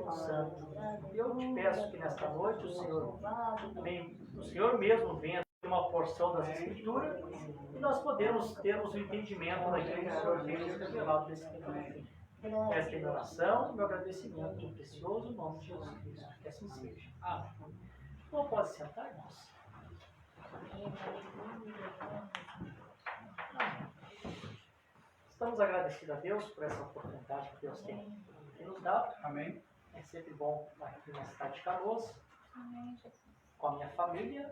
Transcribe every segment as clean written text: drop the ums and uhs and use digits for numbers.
Espírito Santo. E eu te peço que nesta noite o Senhor, também, o Senhor mesmo venha ter uma porção das Escrituras e nós podemos termos o entendimento daquilo que o Senhor tem nos revelado nesse tempo. Esta é a minha oração e meu agradecimento no precioso nome de Jesus Cristo. Que assim seja. Amém. Então pode sentar, irmãos. Estamos agradecidos a Deus por essa oportunidade que Deus tem nos dado. Amém. É sempre bom estar aqui na cidade de Canoas, com a minha família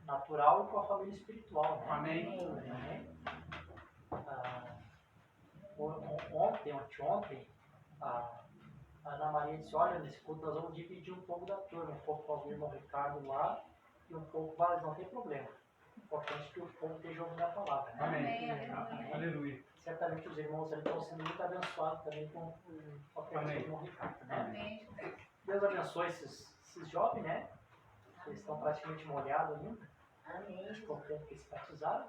natural e com a família espiritual. Né? Amém. Ontem, a Ana Maria disse, olha, nesse culto nós vamos dividir um pouco da turma, um pouco com o irmão Ricardo lá e um pouco, mas não tem problema. O importante é que o povo esteja ouvindo a palavra. Né? Amém. Aleluia. Certamente os irmãos ali estão sendo muito abençoados também com a presença do irmão Ricardo. Né? Amém. Deus abençoe esses jovens, né? Eles estão praticamente molhados ainda. Amém. Com o tempo que se batizaram.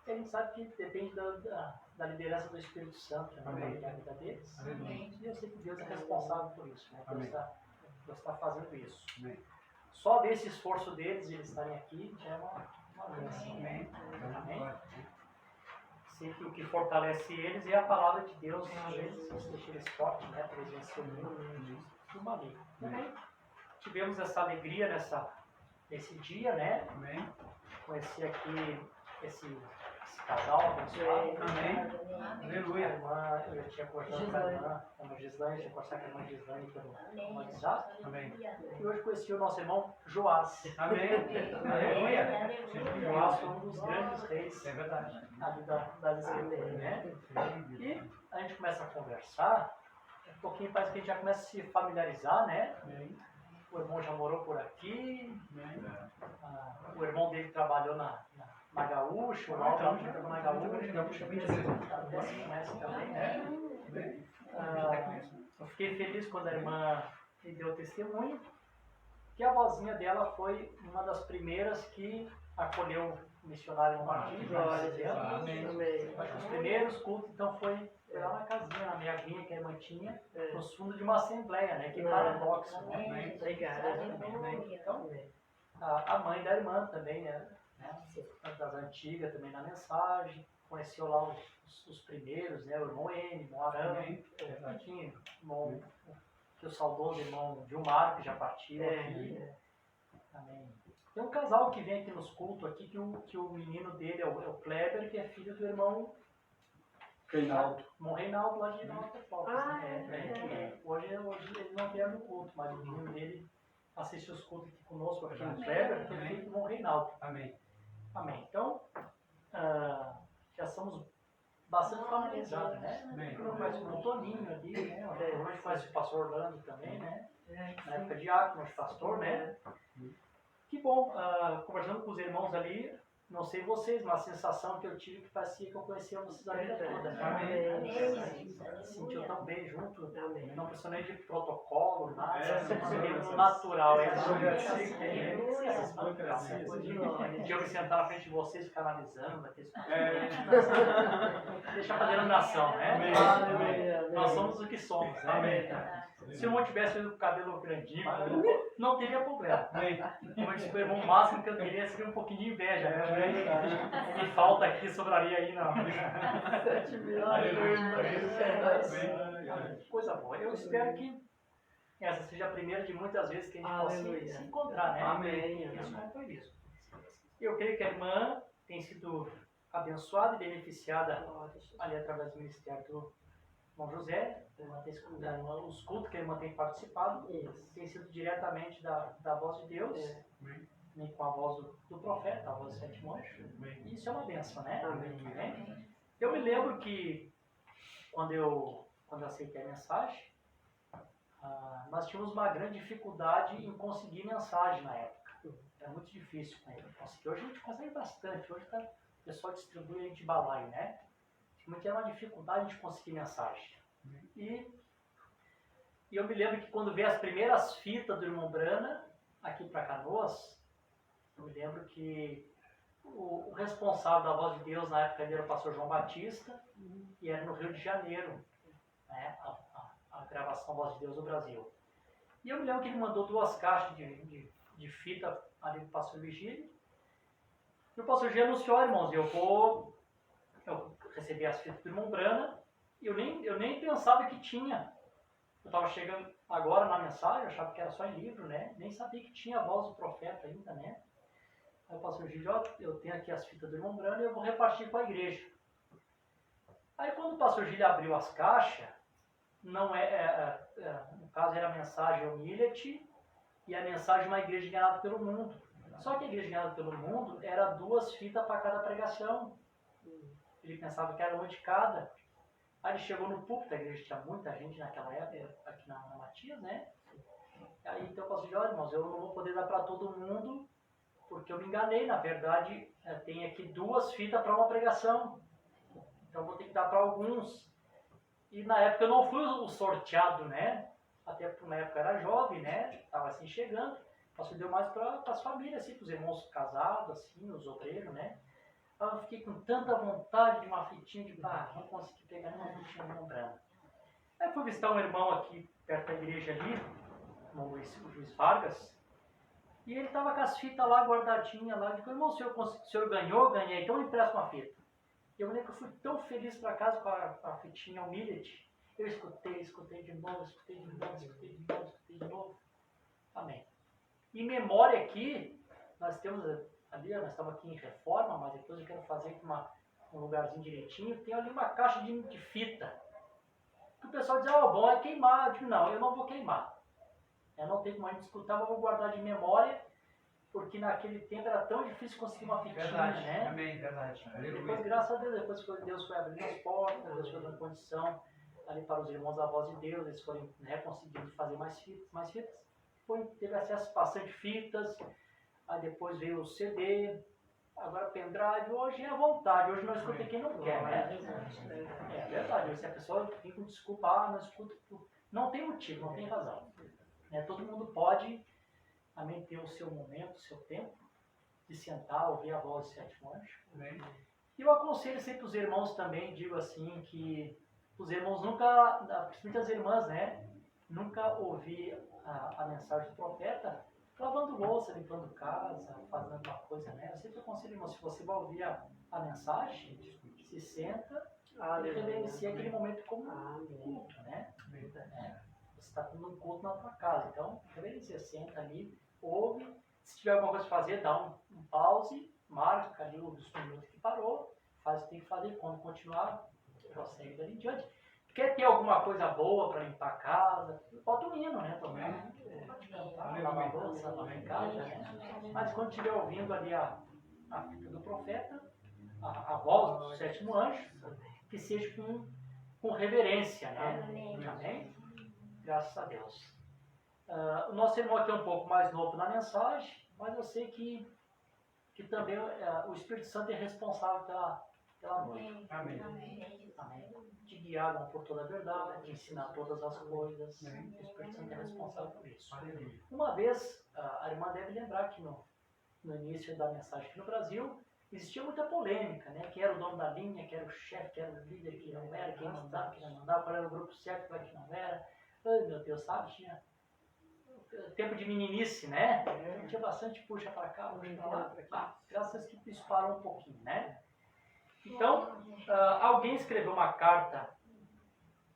E a gente sabe que depende da liderança do Espírito Santo na vida deles. Amém. E eu sei que Deus é responsável por isso. Né? Deus está fazendo isso. Amém. Só desse esforço deles de eles estarem aqui já é uma bênção. Amém. Amém. Sei que o que fortalece eles é a palavra de Deus, às vezes deixa eles fortes, né? Para eles vencerem o mundo do maligno. Também tivemos essa alegria nesse dia, né? Amém. Conhecer aqui esse casal abençoado. Amém. Aleluia. Eu já tinha conversado com a irmã Gislaine, já tinha conversado com a irmã Gislaine pelo WhatsApp. Amém. E hoje conheci o nosso irmão Joás. Amém. Aleluia. Joás foi um dos grandes reis É verdade. ali das Escrituras, né? E a gente começa a conversar, um pouquinho parece que a gente já começa a se familiarizar, né? O irmão já morou por aqui, o irmão dele trabalhou na Gaúcha, o Lauro já trabalhou na Gaúcha, se conhece também, né? Eu fiquei feliz quando a irmã me deu testemunho, que a vozinha dela foi uma das primeiras que acolheu o missionário no Martins. Acho que os primeiros cultos, então, foi lá na casinha, na minha vinha que a irmã tinha, no fundo de uma assembleia, né? Que paradoxo, né? Então, a mãe da irmã também, né? Das antigas também na mensagem, conheceu lá os primeiros, né? O irmão N, o irmão Arão, irmão, que o saudoso irmão Gilmar, que já partiu aqui. Amém. Tem um casal que vem aqui nos cultos aqui, que o menino dele é o Kleber, que é filho do irmão Reinaldo. Irmão Reinaldo lá de Nova Petrópolis. Hoje ele não veio no culto, mas o menino dele assiste os cultos aqui conosco, aqui no Kleber, que é filho do irmão Reinaldo. Amém. Amém. Então, já somos bastante familiarizados, né? Eu conheço o Toninho ali, né? Hoje conhece o pastor Orlando também, né? Na época de diácono, de pastor, né? Que bom, conversando com os irmãos ali, não sei vocês, mas a sensação que eu tive que parecia que eu conhecia vocês a vida toda, né? Amém. Sentiu tão bem junto, não precisou nem de protocolo, nada, natural. De eu me sentar na frente de vocês e ficar analisando, deixa a denominação, né? Nós somos o que somos, né? Se eu não tivesse o cabelo grandinho, não teria problema. Como eu disse, o máximo que eu teria seria um pouquinho de inveja, né? Que falta aqui, sobraria aí, não. Coisa boa. Eu espero que essa seja a primeira de muitas vezes que a gente possa se encontrar, né? Amém. Isso não foi isso. Eu creio que a irmã tem sido abençoada e beneficiada ali através do ministério do irmão José. Os cultos que a irmã tem participado tem sido diretamente da voz de Deus, nem com a voz do profeta, a voz dos sete monges. Isso é uma bênção, né? Amém. Eu me lembro que quando eu aceitei a mensagem, nós tínhamos uma grande dificuldade em conseguir mensagem na época. Era muito difícil conseguir. Hoje a gente consegue bastante. Hoje o pessoal distribui a gente balaio, né? Mas tinha uma dificuldade de conseguir mensagem. E eu me lembro que quando veio as primeiras fitas do irmão Brana aqui para Canoas, eu me lembro que o responsável da Voz de Deus na época era o pastor João Batista, e era no Rio de Janeiro, né, a gravação Voz de Deus no Brasil. E eu me lembro que ele mandou 2 caixas de fita ali para o pastor Vigílio. E o pastor Vigílio anunciou, irmãos, eu recebi as fitas do irmão Brana, e eu nem pensava que tinha. Eu estava chegando agora na mensagem, eu achava que era só em livro, né? Nem sabia que tinha a voz do profeta ainda, né? Aí o pastor Vigílio, ó, eu tenho aqui as fitas do irmão Brana e eu vou repartir com a igreja. Aí quando o pastor Vigílio abriu as caixas, não no caso era a mensagem ao Millet e a mensagem Uma Igreja Ganhada pelo Mundo. Só que a Igreja Ganhada pelo Mundo era 2 fitas para cada pregação. Ele pensava que era uma de cada. Aí ele chegou no púlpito, a igreja tinha muita gente naquela época, aqui na Matias, né? Aí então eu posso dizer, olha irmãos, eu não vou poder dar para todo mundo, porque eu me enganei, na verdade, tem aqui 2 fitas para uma pregação. Então eu vou ter que dar para alguns. E na época eu não fui o sorteado, né? Até porque na época eu era jovem, né? Estava assim chegando. O pastor deu mais para as famílias, assim, para os irmãos casados, assim, os obreiros, né? Aí eu fiquei com tanta vontade de uma fitinha de não consegui pegar nenhuma fitinha de Brana. Aí fui visitar um irmão aqui perto da igreja ali, o Luiz Vargas, e ele estava com as fitas lá guardadinhas lá. Eu digo, irmão, o senhor ganhou? Ganhei, então eu empresto uma fita. Eu me lembro que eu fui tão feliz para casa com a fitinha ao Millet. Eu escutei de novo, escutei de novo. Amém. Em memória aqui, nós temos ali, nós estamos aqui em reforma, mas depois eu quero fazer com um lugarzinho direitinho. Tem ali uma caixa de fita. O pessoal diz, bom, é queimar. Eu digo, não, eu não vou queimar. Eu não tenho como a gente escutar, mas eu vou guardar de memória, porque naquele tempo era tão difícil conseguir uma fitinha, Verdade. né? Amém, verdade. Depois, graças a Deus, Deus foi abrindo as portas, Deus foi dando condição ali para os irmãos da voz de Deus, eles foram, né, conseguindo fazer mais fitas. Teve acesso a bastante fitas, aí depois veio o CD, agora pendrive, hoje é à vontade, hoje não escuta quem não quer, né? É verdade, se a pessoa vem com desculpa, não escuta, não tem motivo, não tem razão. Todo mundo pode também ter o seu momento, o seu tempo, de sentar, ouvir a voz do sétimo anjo. E eu aconselho sempre os irmãos também, digo assim, que os irmãos nunca, principalmente as irmãs, né, nunca ouvir a mensagem do profeta lavando louça, limpando casa, fazendo alguma coisa, né? Eu sempre aconselho, irmão, se você vai ouvir a mensagem, se senta e reverencia aquele momento como culto, né? Você está tendo um culto na tua casa, então reverencia, senta ali, ouve, se tiver alguma coisa para fazer, dá um pause, marca ali os minutos que parou, faz o que tem que fazer, quando continuar, prossegue dali em diante. Quer ter alguma coisa boa para limpar a casa, bota um hino, né? Pode cantar, lavar louça, lavar em casa, né? Mas quando estiver ouvindo ali a fita do profeta, a voz do sétimo anjo, que seja com reverência, né? Amém? Graças a Deus. O nosso irmão aqui é um pouco mais novo na mensagem, mas eu sei que também o Espírito Santo é responsável pela noite. Amém. Amém. De guiar por toda a verdade, de ensinar todas as coisas. O Espírito Santo é responsável por isso. Uma vez, a irmã deve lembrar que no início da mensagem aqui no Brasil, existia muita polêmica, né? Quem era o dono da linha, quem era o chefe, quem era o líder, quem não era, quem mandava, quem não mandava, qual era o grupo certo, qual que não era. Ai, meu Deus, sabe? Tinha tempo de meninice, né? Tinha bastante puxa para cá, puxa para lá. Graças a Deus que isso parou um pouquinho, né? Então, alguém escreveu uma carta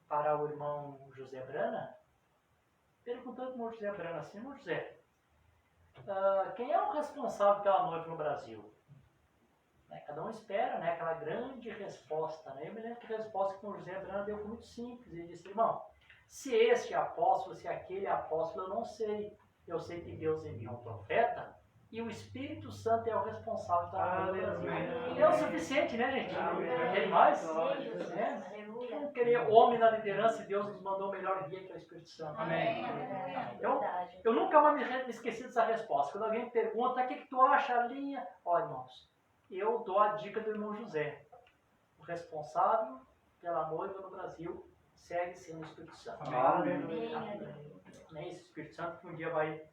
para o irmão José Brana, perguntando para o irmão José Brana assim, irmão José, quem é o responsável pela noiva no Brasil? Cada um espera, né, aquela grande resposta. Né? Eu me lembro que a resposta que o José Brana deu foi muito simples. Ele disse, irmão, se este apóstolo, se aquele apóstolo, eu não sei. Eu sei que Deus enviou um profeta e o Espírito Santo é o responsável pela noiva no Brasil. E é o suficiente, né, gente? Não tem mais? Não querer homem na liderança e Deus nos mandou o melhor guia que é o Espírito Santo. Amém. Então, eu nunca mais me esqueci dessa resposta. Quando alguém pergunta, o que tu acha, a linha? Olha, irmãos, eu dou a dica do irmão José. O responsável pela noiva no Brasil segue sendo o Espírito Santo. Amém. Esse Espírito Santo que um dia vai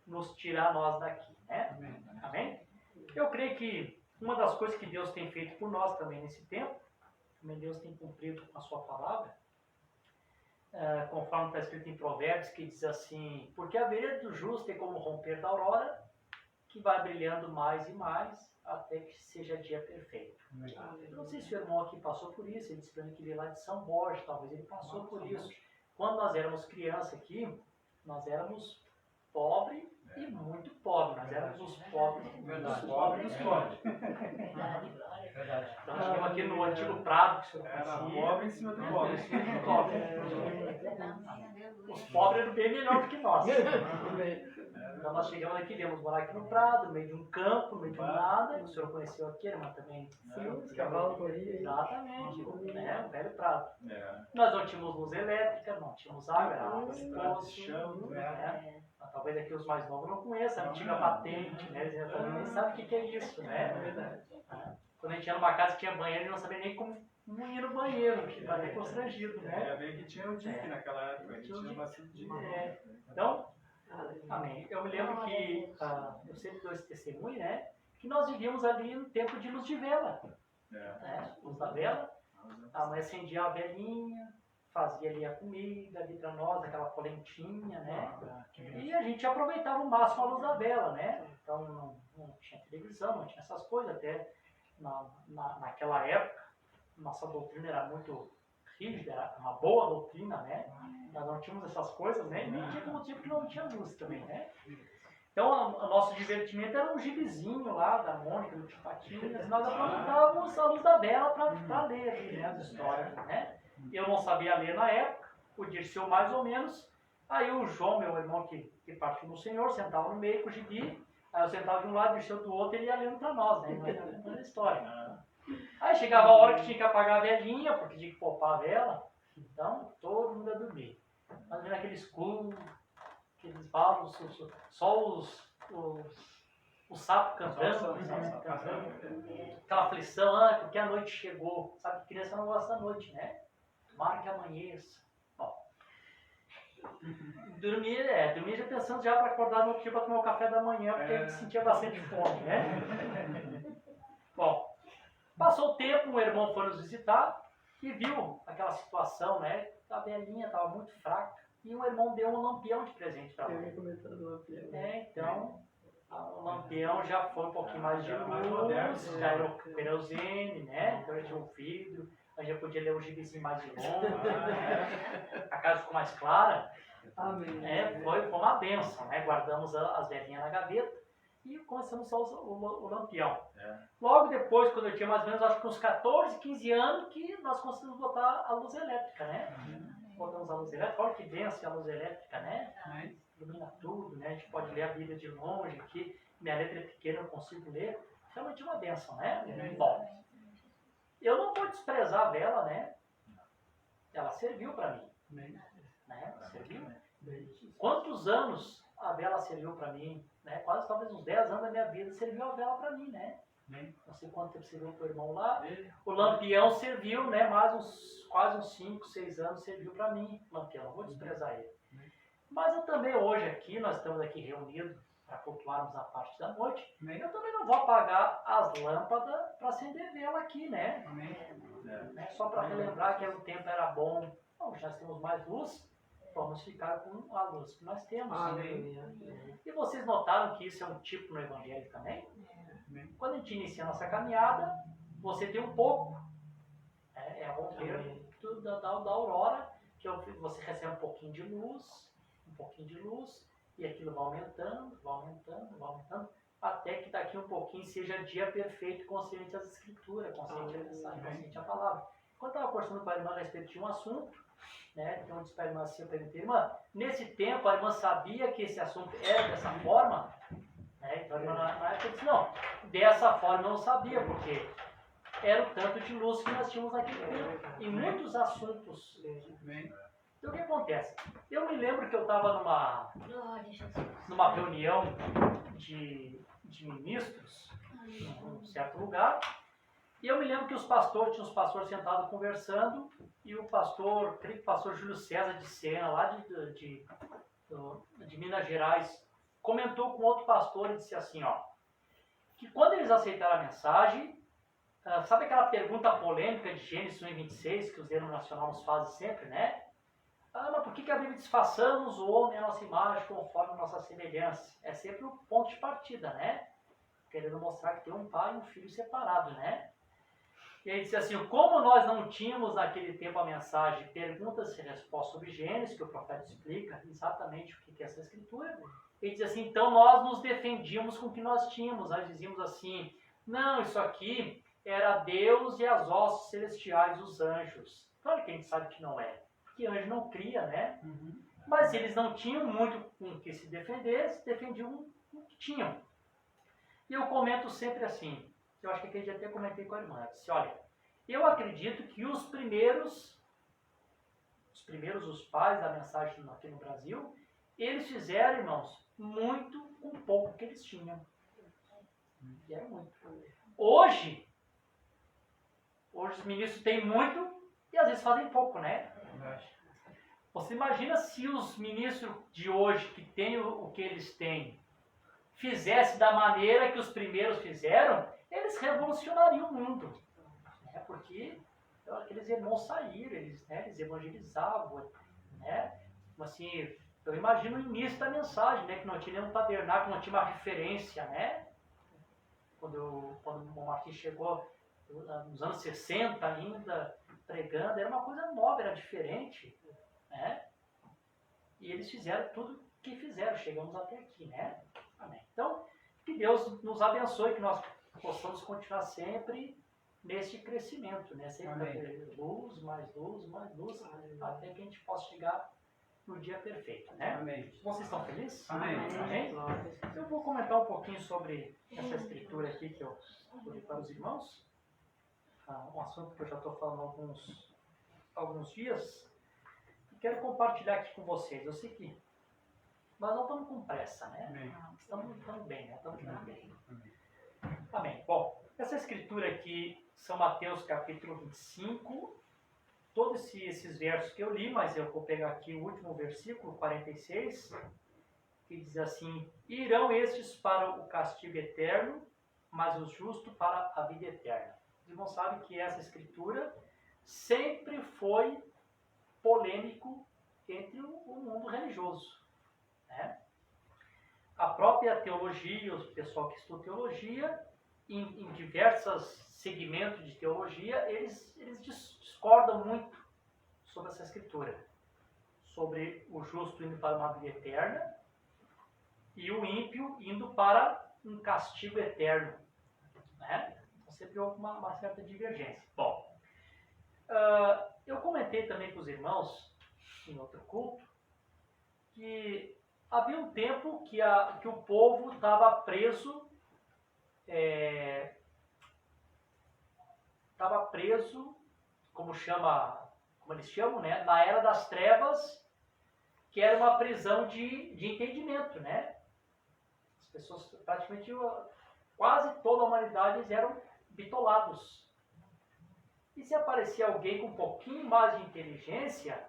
nos tirar nós daqui, né? Amém? Eu creio que uma das coisas que Deus tem feito por nós também nesse tempo, também Deus tem cumprido com a sua palavra, conforme está escrito em Provérbios, que diz assim: porque a vereda do justo é como o romper da aurora, que vai brilhando mais e mais, até que seja dia perfeito. Eu não sei se o irmão aqui passou por isso, ele disse para mim que ele é lá de São Borja, talvez ele passou por isso. Quando nós éramos crianças aqui, nós éramos pobres e muito pobres. Nós éramos os pobres dos pobres dos pobres. Então, nós tínhamos aqui no antigo Prado, que o senhor conhecia. Pobre em cima do pobre. Os pobres eram bem melhor do que nós. Então nós chegamos aqui, viemos morar aqui no Prado, no meio de um campo, no meio de um nada. O senhor conheceu aqui, irmã, também? Sim, os cavalos corriam. Exatamente, né? O velho Prado. Nós não tínhamos luz elétrica, não tínhamos água, era água de poço, né? Talvez aqui os mais novos não conheçam a antiga patente, né? Eles ainda nem sabem o que é isso, né? É verdade. Quando a gente ia numa casa que tinha banheiro, ele não sabia nem como ir no banheiro, que estava até constrangido, né? Ainda bem que tinha o DIC naquela época, que tinha bastante DIC. Então, amém. Eu me lembro que, eu sempre dou esse testemunho, né? Que nós vivíamos ali no tempo de luz de vela. Né? Luz da vela. A mãe acendia a velinha, fazia ali a comida ali para nós, aquela polentinha, né? E a gente aproveitava o máximo a luz da vela, né? Então não tinha televisão, não tinha essas coisas. Até naquela época, nossa doutrina era muito rígida, era uma boa doutrina, né? Nós não tínhamos essas coisas, né? E nem tinha como tipo que não tinha luz também, né? Então, o nosso divertimento era um gibizinho lá da Mônica, do Tio Patinhas, e nós aproveitávamos a luz da vela para ler ali, né, as histórias, né? Eu não sabia ler na época, o Dirceu mais ou menos. Aí o João, meu irmão que partiu no Senhor, sentava no meio com o gibi, aí eu sentava de um lado, o Dirceu do outro, e ele ia lendo para nós, né? Ele ia contando a história. Aí chegava a hora que tinha que apagar a velinha, porque tinha que poupar a vela, então todo mundo ia dormir. Nós vendo aquele escuro, aqueles balos, só os sapos cantando, aquela aflição, porque a noite chegou. Sabe que criança não gosta da noite, né? Tomara que amanheça. Bom, dormir já pensando já para acordar no outro dia para tomar o café da manhã, porque ele sentia bastante fome, né? Bom, passou o tempo, um irmão foi nos visitar e viu aquela situação, né? A velhinha estava muito fraca. E o irmão deu um lampião de presente para ela. Então, o lampião já foi um pouquinho mais de luz, já era o querosene, né? Então já tinha um vidro, a gente já podia ler o gibizinho mais de longe, né? A casa ficou mais clara. Foi uma benção, né? Guardamos as velhinhas na gaveta e começamos a usar o lampião. Logo depois, quando eu tinha mais ou menos, acho que uns 14, 15 anos, que nós conseguimos botar a luz elétrica, né? Botamos a luz elétrica, olha que vence a luz elétrica, né? Ilumina tudo, né? A gente pode ler a Bíblia de longe aqui, minha letra é pequena, eu não consigo ler. Realmente é uma benção, né? Bom, eu não vou desprezar a vela, né? Ela serviu para mim, né? Serviu. Quantos anos a vela serviu para mim, né? Quase talvez uns 10 anos da minha vida serviu a vela para mim, né? Não sei quanto tempo serviu para o irmão lá. O lampião serviu, né? Quase uns 5, 6 anos serviu para mim. Lampião, não vou desprezar ele. Mas eu também hoje aqui, nós estamos aqui reunidos para cultuarmos a parte da noite. Eu também não vou apagar as lâmpadas para acender vela aqui, né? Só para relembrar que o tempo era bom. Bom, já temos mais luz, vamos ficar com a luz que nós temos. E vocês notaram que isso é um tipo no Evangelho também? Quando a gente inicia a nossa caminhada, você tem um pouco, é romper da aurora, que você recebe um pouquinho de luz, e aquilo vai aumentando, até que daqui um pouquinho seja dia perfeito, consciente às escrituras, consciente à mensagem, consciente à palavra. Quando eu estava conversando com a irmã a respeito de um assunto, né, então eu disse para a irmã assim, eu perguntei, irmã, nesse tempo a irmã sabia que esse assunto era dessa forma? Então a irmã na época disse, não, dessa forma eu não sabia, porque era o tanto de luz que nós tínhamos naquele tempo, em muitos assuntos. Então o que acontece? Eu me lembro que eu estava numa reunião de ministros, num certo lugar, e eu me lembro que tinha os pastores sentados conversando, e o pastor, creio que o pastor Júlio César de Sena, lá de Minas Gerais, comentou com outro pastor e disse assim, que quando eles aceitaram a mensagem, sabe aquela pergunta polêmica de Gênesis 1:26 que os denominacionais nos fazem sempre, né? Mas por que a Bíblia diz façamos o homem à nossa imagem conforme a nossa semelhança? É sempre o ponto de partida, né? Querendo mostrar que tem um pai e um filho separado, né? E aí diz assim, como nós não tínhamos naquele tempo a mensagem perguntas e respostas sobre Gênesis, que o profeta explica exatamente o que é essa escritura, ele diz assim, então nós nos defendíamos com o que nós tínhamos, nós dizíamos assim, não, isso aqui era Deus e as hostes celestiais, os anjos. Claro que a gente sabe que não é, porque anjo não cria, né? Mas eles não tinham muito com o que se defender, se defendiam com o que tinham. E eu comento sempre assim, eu acho que aquele dia até comentei com a irmã, eu disse, olha, eu acredito que os primeiros, os pais da mensagem aqui no Brasil, eles fizeram, irmãos, muito com pouco que eles tinham. E era muito. Hoje os ministros têm muito e às vezes fazem pouco, né? Você imagina se os ministros de hoje, que têm o que eles têm, fizessem da maneira que os primeiros fizeram, eles revolucionariam o mundo. Né? Porque aqueles irmãos saíram, eles evangelizavam. Né? Assim, eu imagino o início da mensagem, né? Que não tinha nenhum tabernáculo, não tinha uma referência. Né? Quando o Martins chegou nos anos 60 ainda, pregando, era uma coisa nova, era diferente. Né? E eles fizeram tudo que fizeram, chegamos até aqui. Né? Amém. Então, que Deus nos abençoe, que nós possamos continuar sempre nesse crescimento, né? Sempre luz, mais luz, até que a gente possa chegar no dia perfeito, né? Amém. Vocês estão felizes? Amém. Amém. Eu vou comentar um pouquinho sobre essa escritura aqui que eu escolhi para os irmãos. Um assunto que eu já estou falando há alguns dias. E quero compartilhar aqui com vocês. Eu sei que nós não estamos com pressa, né? Amém. Estamos bem, né? Estamos bem. Amém. Bom, essa escritura aqui, São Mateus capítulo 25, todos esses versos que eu li, mas eu vou pegar aqui o último versículo, 46, que diz assim, irão estes para o castigo eterno, mas os justos para a vida eterna. Os irmãos sabem que essa escritura sempre foi polêmico entre o mundo religioso. Né? A própria teologia, o pessoal que estuda teologia, em diversos segmentos de teologia, eles discordam muito sobre essa escritura. Sobre o justo indo para uma vida eterna e o ímpio indo para um castigo eterno. Né? Então sempre houve uma certa divergência. Bom, eu comentei também com os irmãos, em outro culto, que havia um tempo que o povo estava preso, como eles chamam, né, na era das trevas, que era uma prisão de entendimento, né? As pessoas, praticamente, quase toda a humanidade, eles eram bitolados. E se aparecia alguém com um pouquinho mais de inteligência,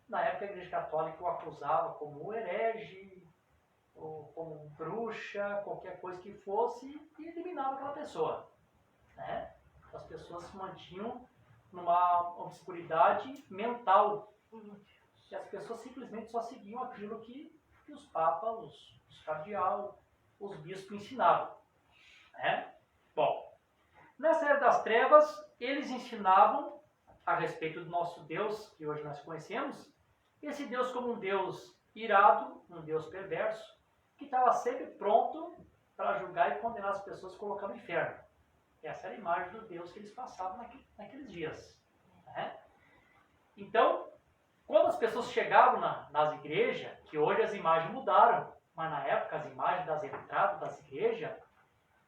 na época a Igreja Católica o acusava como herege, ou como bruxa, qualquer coisa que fosse, e eliminava aquela pessoa. Né? As pessoas se mantinham numa obscuridade mental. E as pessoas simplesmente só seguiam aquilo que os papas, os cardeais, os bispos ensinavam. Né? Bom, nessa era das trevas, eles ensinavam a respeito do nosso Deus, que hoje nós conhecemos, esse Deus como um Deus irado, um Deus perverso, que estava sempre pronto para julgar e condenar as pessoas e colocar no inferno. Essa era a imagem do Deus que eles passavam naqueles dias. Né? Então, quando as pessoas chegavam nas igrejas, que hoje as imagens mudaram, mas na época as imagens das entradas das igrejas,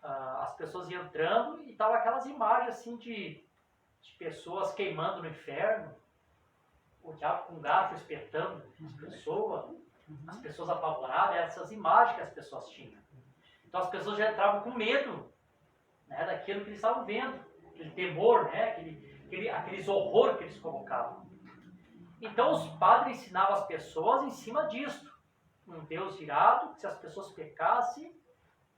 as pessoas iam entrando e estavam aquelas imagens assim de pessoas queimando no inferno, o diabo com garfo espetando as pessoas apavoradas, essas imagens que as pessoas tinham. Então as pessoas já entravam com medo, né, daquilo que eles estavam vendo, aquele temor, né, aqueles horror que eles colocavam. Então os padres ensinavam as pessoas em cima disso. Um Deus irado, que se as pessoas pecassem,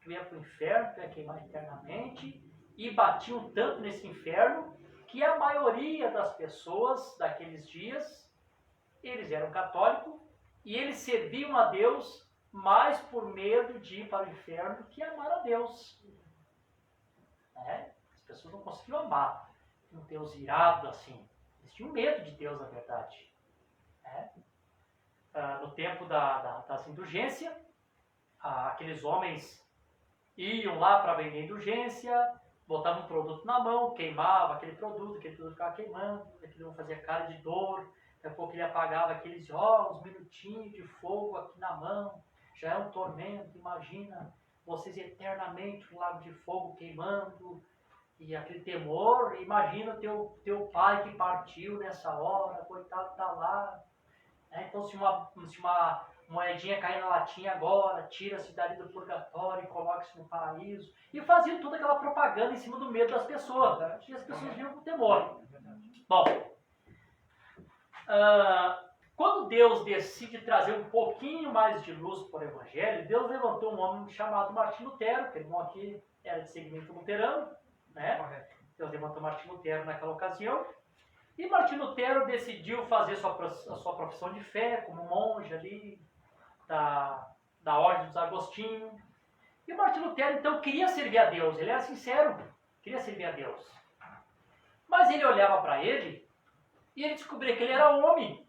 que ia para o inferno, que ia queimar eternamente, e batiam tanto nesse inferno que a maioria das pessoas daqueles dias, eles eram católicos e eles serviam a Deus mais por medo de ir para o inferno do que amar a Deus. As pessoas não conseguiam amar um Deus irado assim. Eles tinham medo de Deus, na verdade. No tempo das indulgências, aqueles homens iam lá para vender indulgência, botavam um produto na mão, queimava aquele produto ficava queimando, aquilo fazia cara de dor, daqui a pouco ele apagava aqueles uns minutinhos de fogo aqui na mão, já é um tormento, imagina vocês eternamente um lago de fogo queimando, e aquele temor, imagina teu pai que partiu nessa hora, coitado está lá. Então se uma moedinha cair na latinha agora, tira-se dali do purgatório e coloca-se no paraíso. E faziam toda aquela propaganda em cima do medo das pessoas. E as pessoas vinham com temor. Bom, quando Deus decide trazer um pouquinho mais de luz para o Evangelho, Deus levantou um homem chamado Martim Lutero, que irmão aqui era de segmento luterano, Deus levantou Martim Lutero naquela ocasião. E Martim Lutero decidiu fazer a sua profissão de fé como monge ali da Ordem dos Agostinhos. E Martim Lutero então queria servir a Deus, ele era sincero, queria servir a Deus. Mas ele olhava para ele e ele descobria que ele era homem.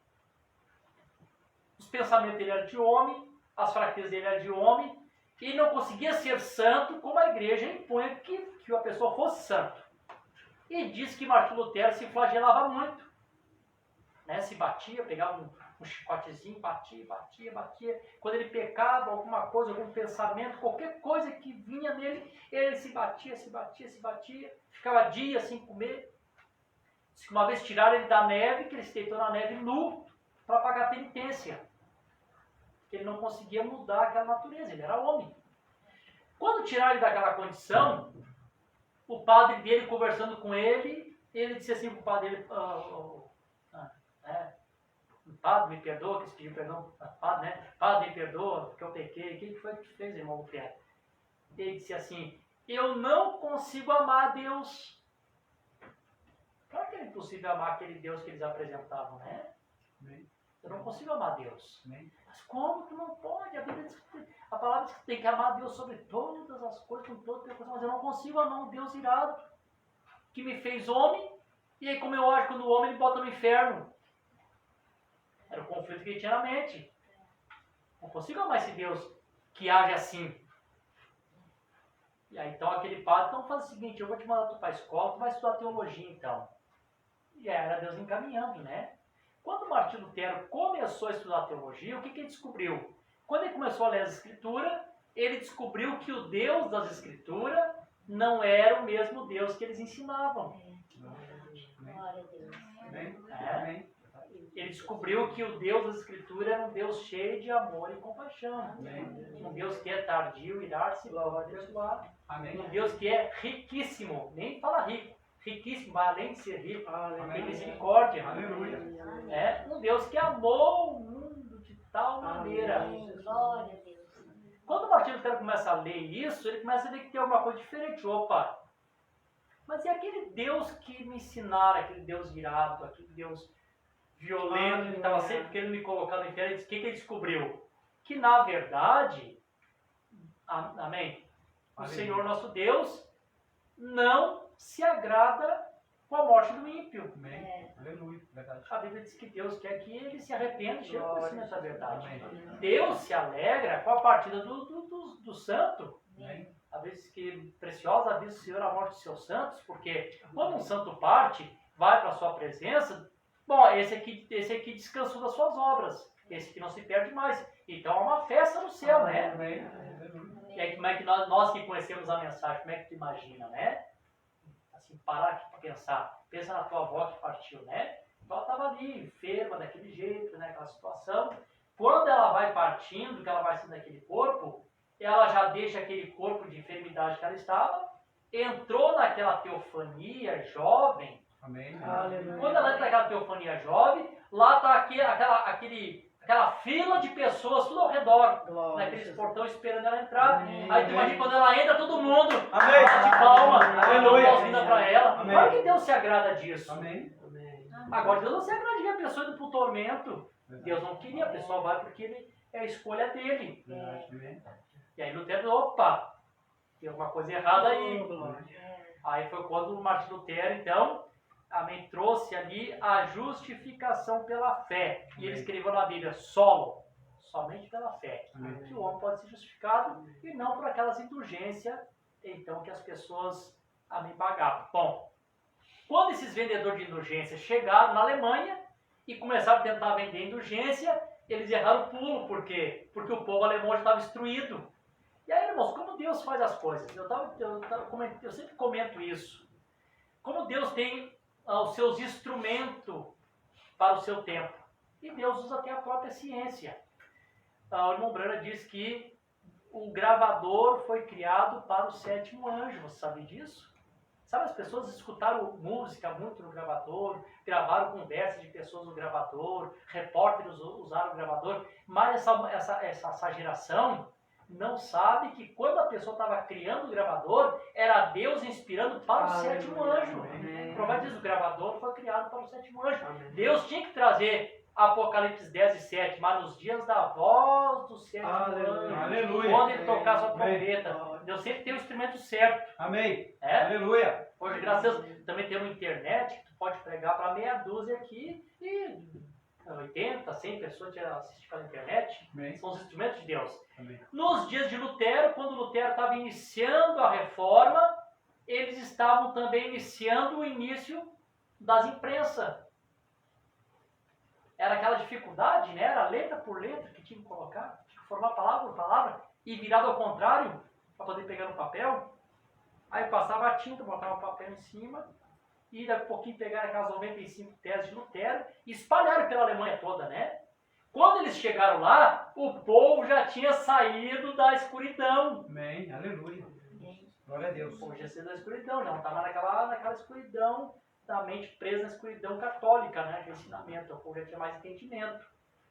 Os pensamentos dele eram de homem, as fraquezas dele eram de homem, e ele não conseguia ser santo como a igreja impõe que a pessoa fosse santo. E diz que Martim Lutero se flagelava muito, se batia, pegava um chicotezinho, batia. Quando ele pecava, alguma coisa, algum pensamento, qualquer coisa que vinha nele, ele se batia, ficava dias sem comer. Diz que uma vez tiraram ele da neve, que ele se deitou na neve nu para pagar penitência. Porque ele não conseguia mudar aquela natureza, ele era homem. Quando tiraram ele daquela condição, o padre dele conversando com ele, ele disse assim para o padre dele, padre, me perdoa, que eles pediram perdão, padre, me perdoa, porque eu pequei, o que foi que tu fez, irmão Lutero? Ele disse assim, eu não consigo amar Deus. Claro que era impossível amar aquele Deus que eles apresentavam, Eu não consigo amar Deus. Mas como tu não pode? A palavra diz que tem que amar Deus sobre todas as coisas, com todo o teu coração, mas eu não consigo amar um Deus irado, que me fez homem, e aí como eu acho quando o homem ele bota no inferno. Era o conflito que ele tinha na mente. Não consigo amar esse Deus que age assim. E aí então aquele padre, então faz o seguinte, eu vou te mandar tu para a escola, tu vai estudar teologia então. E aí era Deus encaminhando, Quando Martim Lutero começou a estudar teologia, o que ele descobriu? Quando ele começou a ler as Escrituras, ele descobriu que o Deus das Escrituras não era o mesmo Deus que eles ensinavam. Glória a Deus. Ele descobriu que o Deus das Escrituras era um Deus cheio de amor e compaixão. Um Deus que é tardio, irar-se, abençoado. Um Deus que é riquíssimo, nem fala rico. Riquíssimo, vai além de ser rico, tem misericórdia. Um Deus que amou o mundo de tal maneira. Glória a Deus. Quando o Martim Lutero começa a ler isso, ele começa a ver que tem alguma coisa diferente. Opa, mas e aquele Deus que me ensinaram, aquele Deus irado, aquele Deus violento, que estava sempre querendo me colocar no inferno? O que ele descobriu? Que na verdade, amém, o Senhor nosso Deus não se agrada com a morte do ímpio. Aleluia, verdade. A Bíblia diz que Deus quer que ele se arrependa e chegue ao conhecimento da verdade. Deus se alegra com a partida do santo. Às vezes que preciosa avisa o Senhor a morte dos seus santos, porque quando um santo parte, vai para a sua presença, bom, esse aqui descansou das suas obras, esse aqui não se perde mais. Então é uma festa no céu, E aí como é que nós que conhecemos a mensagem, como é que tu imagina, Assim, parar aqui para pensar. Pensa na tua avó que partiu, Então ela estava ali, enferma, daquele jeito, aquela situação. Quando ela vai partindo, que ela vai saindo daquele corpo, ela já deixa aquele corpo de enfermidade que ela estava, entrou naquela teofania jovem. Amém. Quando ela entra naquela teofania jovem, lá está aquela fila de pessoas tudo ao redor, naqueles portões esperando ela entrar. Aí tu imagina quando ela entra, todo mundo bate palma, aleluia, para ela. Claro que Deus se agrada disso. Amém. Agora Deus não se agrada de ver a pessoa indo para o tormento, Deus não queria, a pessoa vai porque é a escolha dele. Verdade. Amém. E aí Lutero, opa, tem alguma coisa errada aí. É. Aí foi quando o Martin Lutero, então, amém, trouxe ali a justificação pela fé. E ele escreveu na Bíblia, somente pela fé. Amém. Que o homem pode ser justificado e não por aquelas indulgências, então, que as pessoas, amém, pagavam. Bom, quando esses vendedores de indulgência chegaram na Alemanha e começaram a tentar vender indulgência, eles erraram o pulo. Por quê? Porque o povo alemão já estava instruído. E aí, irmãos, como Deus faz as coisas? Eu sempre comento isso. Como Deus tem os seus instrumentos para o seu tempo. E Deus usa até a própria ciência. O irmão Brana diz que o gravador foi criado para o 7º anjo. Você sabe disso? Sabe, as pessoas escutaram música muito no gravador, gravaram conversas de pessoas no gravador, repórteres usaram o gravador, mas essa geração não sabe que quando a pessoa estava criando o gravador, era Deus inspirando para o 7º anjo. Provado diz, o gravador foi criado para o 7º anjo. Deus tinha que trazer Apocalipse 10:7, mas nos dias da voz do 7º anjo, Aleluia. quando ele tocar sua Amém. trombeta, Deus sempre tem o instrumento certo. Amém. É? Aleluia. Hoje, graças a Deus, também temos internet, que tu pode pregar para meia dúzia aqui e 80, 100 pessoas te assistem pela internet. Amém. São os instrumentos de Deus. Amém. Nos dias de Lutero, quando Lutero estava iniciando a reforma, eles estavam também iniciando o início das imprensas. Era aquela dificuldade, né? Era letra por letra que tinha que colocar, tinha que formar palavra por palavra e virado ao contrário para poder pegar no papel. Aí passava a tinta, botava o papel em cima e daqui a pouquinho pegaram aquelas 95 teses de Lutero e espalharam pela Alemanha toda, né? Quando eles chegaram lá, o povo já tinha saído da escuridão. Amém. Aleluia. Glória a Deus. O povo já saiu da escuridão, já não estava naquela escuridão, da mente presa na escuridão católica, né? De ensinamento, o povo já tinha mais entendimento.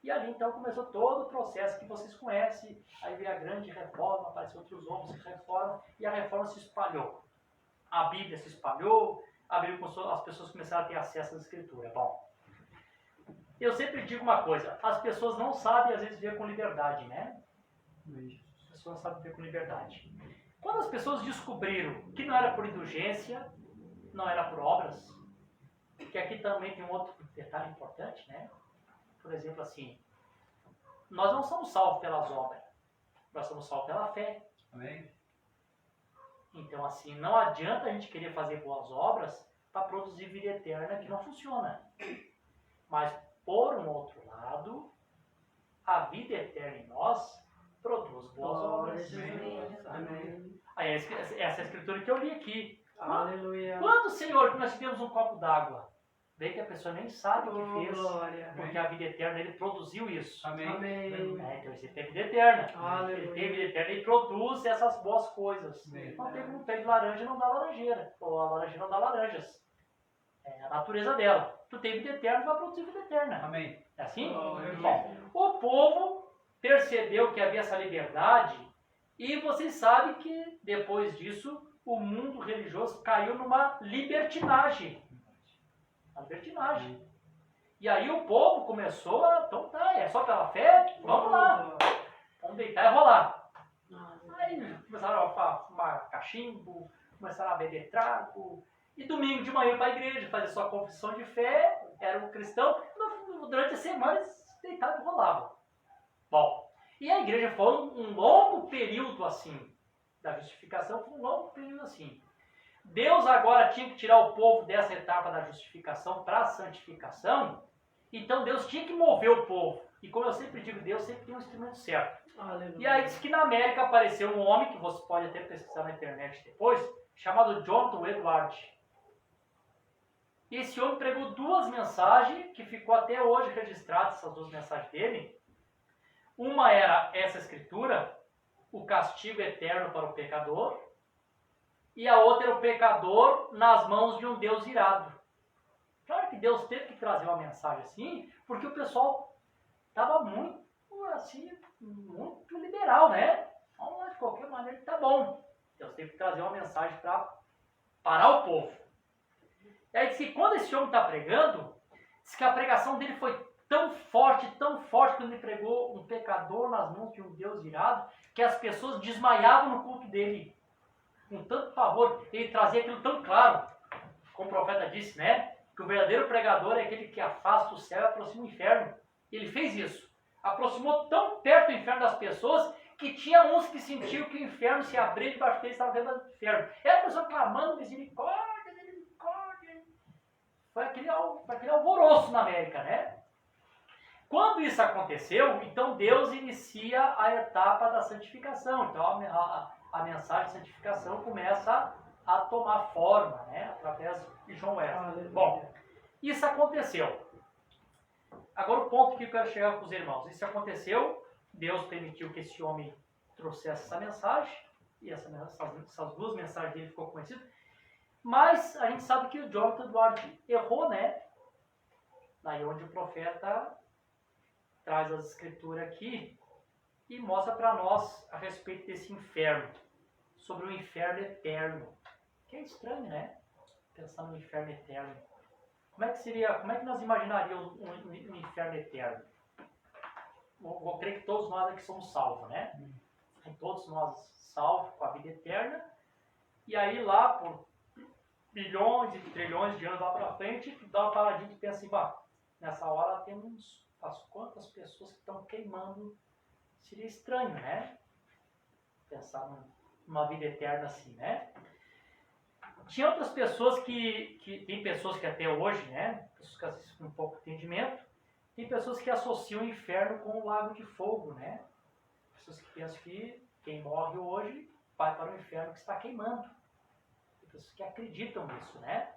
E ali então começou todo o processo que vocês conhecem, aí veio a grande reforma, apareceram outros homens que reformam, e a reforma se espalhou. A Bíblia se espalhou, as pessoas começaram a ter acesso às escrituras. Bom, eu sempre digo uma coisa, as pessoas não sabem às vezes ver com liberdade, né? As pessoas não sabem ver com liberdade. Quando as pessoas descobriram que não era por indulgência, não era por obras, que aqui também tem um outro detalhe importante, né? Por exemplo, assim, nós não somos salvos pelas obras, nós somos salvos pela fé. Amém. Então, assim, não adianta a gente querer fazer boas obras para produzir vida eterna, que não funciona. Mas, por um outro lado, a vida eterna em nós produz boas obras. Amém. Aí, essa é a escritura que eu li aqui. Aleluia. Quando, Senhor, que nós tivemos um copo d'água, vê que a pessoa nem sabe o que fez, Glória. porque a vida eterna, ele produziu isso. Amém. Amém. Então você tem vida eterna. Aleluia. Ele tem vida eterna e produz essas boas coisas. Amém. Não tem como um pé de laranja não dá laranjeira. Ou a laranjeira não dá laranjas. É a natureza dela. Tu tem vida eterna e vai produzir vida eterna. Amém. É assim? Glória. Bom, o povo percebeu que havia essa liberdade e vocês sabem que depois disso o mundo religioso caiu numa libertinagem. Uma libertinagem. E aí o povo começou a, então tá, é só pela fé? Vamos lá. Vamos deitar e rolar. Aí começaram a fumar cachimbo, começaram a beber trago. E domingo de manhã para a igreja, fazer sua confissão de fé, era um cristão. Durante a semana eles deitavam e rolavam. Bom, e a igreja foi um longo período assim, da justificação, foi um longo período assim. Deus agora tinha que tirar o povo dessa etapa da justificação para a santificação, então Deus tinha que mover o povo. E como eu sempre digo, Deus sempre tem um instrumento certo. Aleluia. E aí diz que na América apareceu um homem, que você pode até pesquisar na internet depois, chamado Jonathan Edwards. E esse homem pregou 2 mensagens, que ficou até hoje registradas, essas 2 mensagens dele. Uma era essa escritura, o castigo eterno para o pecador, e a outra era o pecador nas mãos de um Deus irado. Claro que Deus teve que trazer uma mensagem assim, porque o pessoal estava muito, assim, muito liberal, né? Vamos lá, de qualquer maneira, tá bom. Deus teve que trazer uma mensagem para parar o povo. E aí diz que quando esse homem está pregando, diz que a pregação dele foi tão forte, quando ele pregou um pecador nas mãos de um Deus irado, que as pessoas desmaiavam no culto dele. Com tanto pavor, ele trazia aquilo tão claro, como o profeta disse, né? Que o verdadeiro pregador é aquele que afasta o céu e aproxima o inferno. Ele fez isso. Aproximou tão perto do inferno das pessoas que tinha uns que sentiam que o inferno se abria debaixo deles, estava dentro do inferno. Era a pessoa clamando misericórdia, misericórdia. Foi aquele alvoroço na América, né? Quando isso aconteceu, então Deus inicia a etapa da santificação. Então a mensagem de santificação começa a tomar forma, né? Através de John Wesley. Bom, isso aconteceu. Agora o ponto que eu quero chegar com os irmãos. Isso aconteceu, Deus permitiu que esse homem trouxesse essa mensagem, e essas duas mensagens dele ficou conhecidas. Mas a gente sabe que o Jonathan Edwards errou, né? Daí onde o profeta traz as escrituras aqui e mostra para nós a respeito desse inferno, sobre o inferno eterno. Que é estranho, né? Pensar no inferno eterno. Como é que nós imaginaríamos um inferno eterno? Eu creio que todos nós aqui somos salvos, né? E todos nós salvos com a vida eterna. E aí lá, por bilhões e trilhões de anos lá para frente, dá uma paradinha e pensa assim, nessa hora temos as quantas pessoas que estão queimando. Seria estranho, né? Pensar numa vida eterna assim, né? Tinha outras pessoas tem pessoas que até hoje, né? Pessoas que assistem com um pouco de entendimento, tem pessoas que associam o inferno com o lago de fogo, né? Pessoas que pensam que quem morre hoje vai para o inferno que está queimando. Tem pessoas que acreditam nisso, né?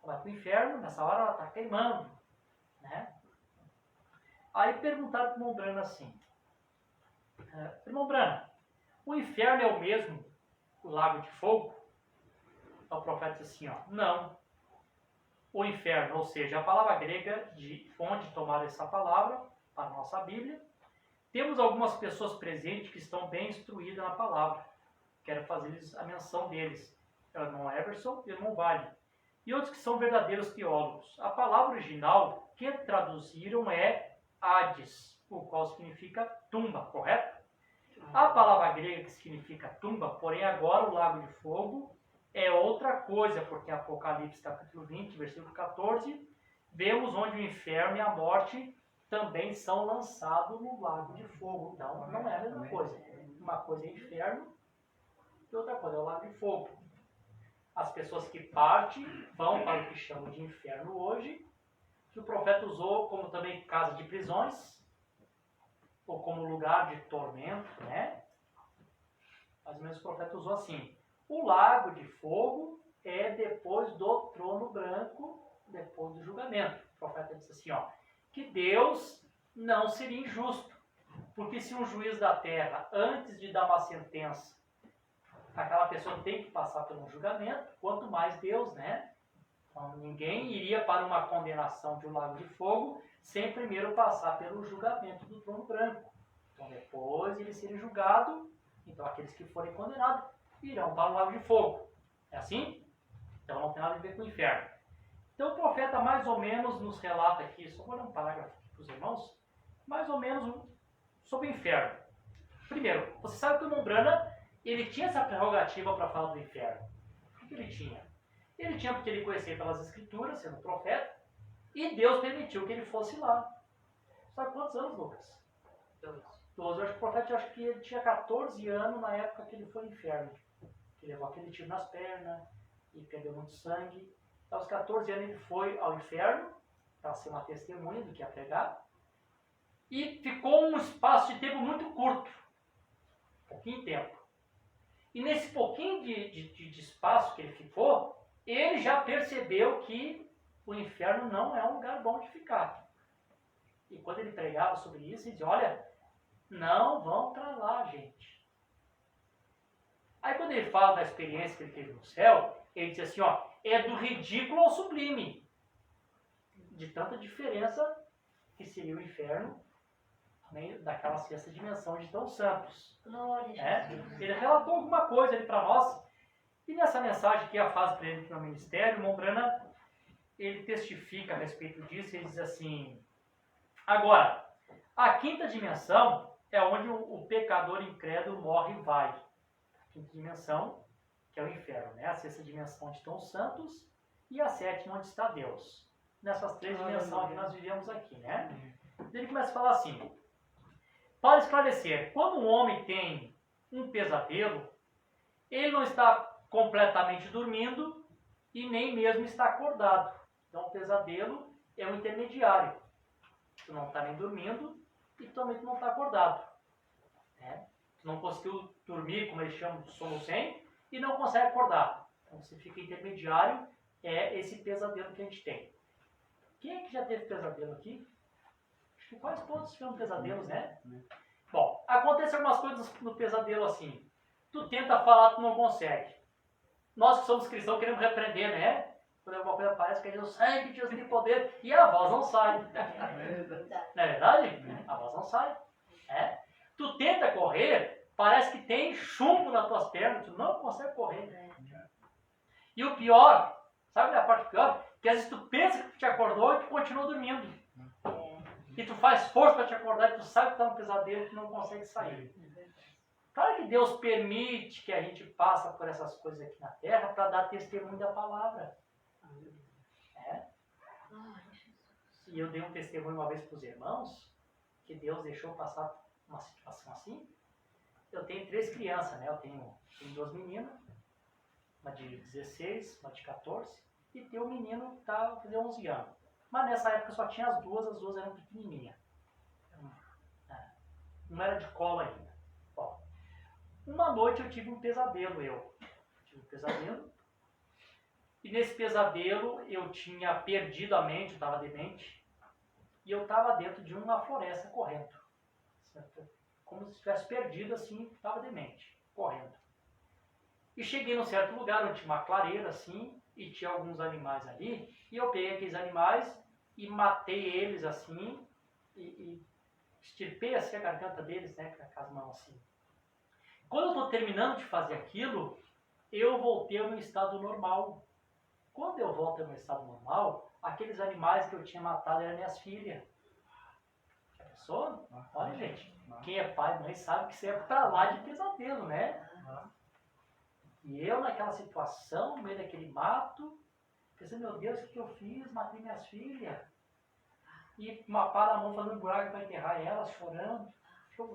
Vai para o inferno, nessa hora ela está queimando, né? Aí perguntaram para o irmão Brana assim, irmão Brana, o inferno é o mesmo, o lago de fogo? Então o profeta disse assim, não. O inferno, ou seja, a palavra grega de onde tomar essa palavra, para a nossa Bíblia, temos algumas pessoas presentes que estão bem instruídas na palavra. Quero fazer-lhes a menção deles. É o irmão Everson e o irmão Vale. E outros que são verdadeiros teólogos. A palavra original que traduziram é Hades, o qual significa tumba, correto? A palavra grega que significa tumba, porém agora o lago de fogo, é outra coisa, porque em Apocalipse capítulo 20, versículo 14, vemos onde o inferno e a morte também são lançados no lago de fogo. Então não é a mesma coisa. Uma coisa é inferno e outra coisa é o lago de fogo. As pessoas que partem vão para o que chamam de inferno hoje, que o profeta usou como também casa de prisões, ou como lugar de tormento, né? Mais ou menos o profeta usou assim. O lago de fogo é depois do trono branco, depois do julgamento. O profeta disse assim, que Deus não seria injusto, porque se um juiz da terra, antes de dar uma sentença, aquela pessoa tem que passar por um julgamento, quanto mais Deus, né? Então, ninguém iria para uma condenação de um lago de fogo sem primeiro passar pelo julgamento do trono branco. Então, depois ele seria julgado, então aqueles que forem condenados irão para o lago de fogo. É assim? Então não tem nada a ver com o inferno. Então o profeta mais ou menos nos relata aqui, só vou ler um parágrafo aqui para os irmãos, mais ou menos sobre o inferno. Primeiro, você sabe que o irmão Brana, ele tinha essa prerrogativa para falar do inferno. O que ele tinha? Ele tinha porque ele conhecia pelas escrituras, sendo profeta, e Deus permitiu que ele fosse lá. Sabe quantos anos, Lucas? 12. Eu acho que o profeta, ele tinha 14 anos na época que ele foi ao inferno. Que levou aquele tiro nas pernas e perdeu muito sangue. Aos 14 anos ele foi ao inferno para ser uma testemunha do que ia pregar. E ficou um espaço de tempo muito curto. Pouquinho tempo. E nesse pouquinho de espaço que ele ficou, ele já percebeu que o inferno não é um lugar bom de ficar. E quando ele pregava sobre isso, ele dizia, olha, não vão para lá, gente. Aí quando ele fala da experiência que ele teve no céu, ele diz assim, é do ridículo ao sublime. De tanta diferença que seria o inferno, né, daquela sexta dimensão de tão santos. Ele relatou alguma coisa ali para nós. E nessa mensagem que a faz para ele no ministério, o irmão Brana, ele testifica a respeito disso, ele diz assim, Agora, a quinta dimensão é onde o pecador incrédulo morre e vai. A quinta dimensão, que é o inferno, né? A sexta dimensão onde estão os santos e a sétima onde está Deus. Nessas três dimensões que nós vivemos aqui, né? Ele começa a falar assim, para esclarecer, quando um homem tem um pesadelo, ele não está completamente dormindo e nem mesmo está acordado. Então o pesadelo é um intermediário. Tu não está nem dormindo e também tu não está acordado. Né? Tu não conseguiu dormir, como eles chamam de sono sem, e não consegue acordar. Então você fica intermediário, é esse pesadelo que a gente tem. Quem é que já teve pesadelo aqui? Acho que quase todos tiveram pesadelos, né? Bom, acontecem algumas coisas no pesadelo assim. Tu tenta falar, tu não consegue. Nós que somos cristãos queremos repreender, né? Quando alguma coisa parece que a gente sangue, Deus tem poder, e a voz não sai. Não é verdade? A voz não sai. É. Tu tenta correr, parece que tem chumbo nas tuas pernas, tu não consegue correr. E o pior, sabe a parte pior? Que às vezes tu pensa que tu te acordou e tu continua dormindo. E tu faz força para te acordar e tu sabe que tá no pesadelo e tu não consegue sair. Claro que Deus permite que a gente passe por essas coisas aqui na Terra para dar testemunho da palavra. É. E eu dei um testemunho uma vez para os irmãos, que Deus deixou passar uma situação assim. Eu tenho 3 crianças, né? Eu tenho 2 meninas, uma de 16, uma de 14, e tem um menino que está fazendo 11 anos. Mas nessa época só tinha as duas eram pequenininhas. Não era de colo ainda. Bom, uma noite eu tive um pesadelo, e nesse pesadelo eu tinha perdido a mente, eu estava demente, e eu estava dentro de uma floresta correndo. Certo? Como se tivesse perdido assim, estava demente, correndo. E cheguei num certo lugar onde tinha uma clareira assim, e tinha alguns animais ali, e eu peguei aqueles animais e matei eles assim, e estirpei assim a garganta deles, né, com as mãos assim. Quando eu estou terminando de fazer aquilo, eu voltei ao meu estado normal. Quando eu volto ao meu estado normal, aqueles animais que eu tinha matado eram minhas filhas. Já pensou? Olha, gente, quem é pai e mãe sabe que isso é pra lá de pesadelo, né? E eu naquela situação, no meio daquele mato, pensei, meu Deus, o que eu fiz? Matei minhas filhas. E uma pá na mão fazendo um buraco para enterrar elas, chorando.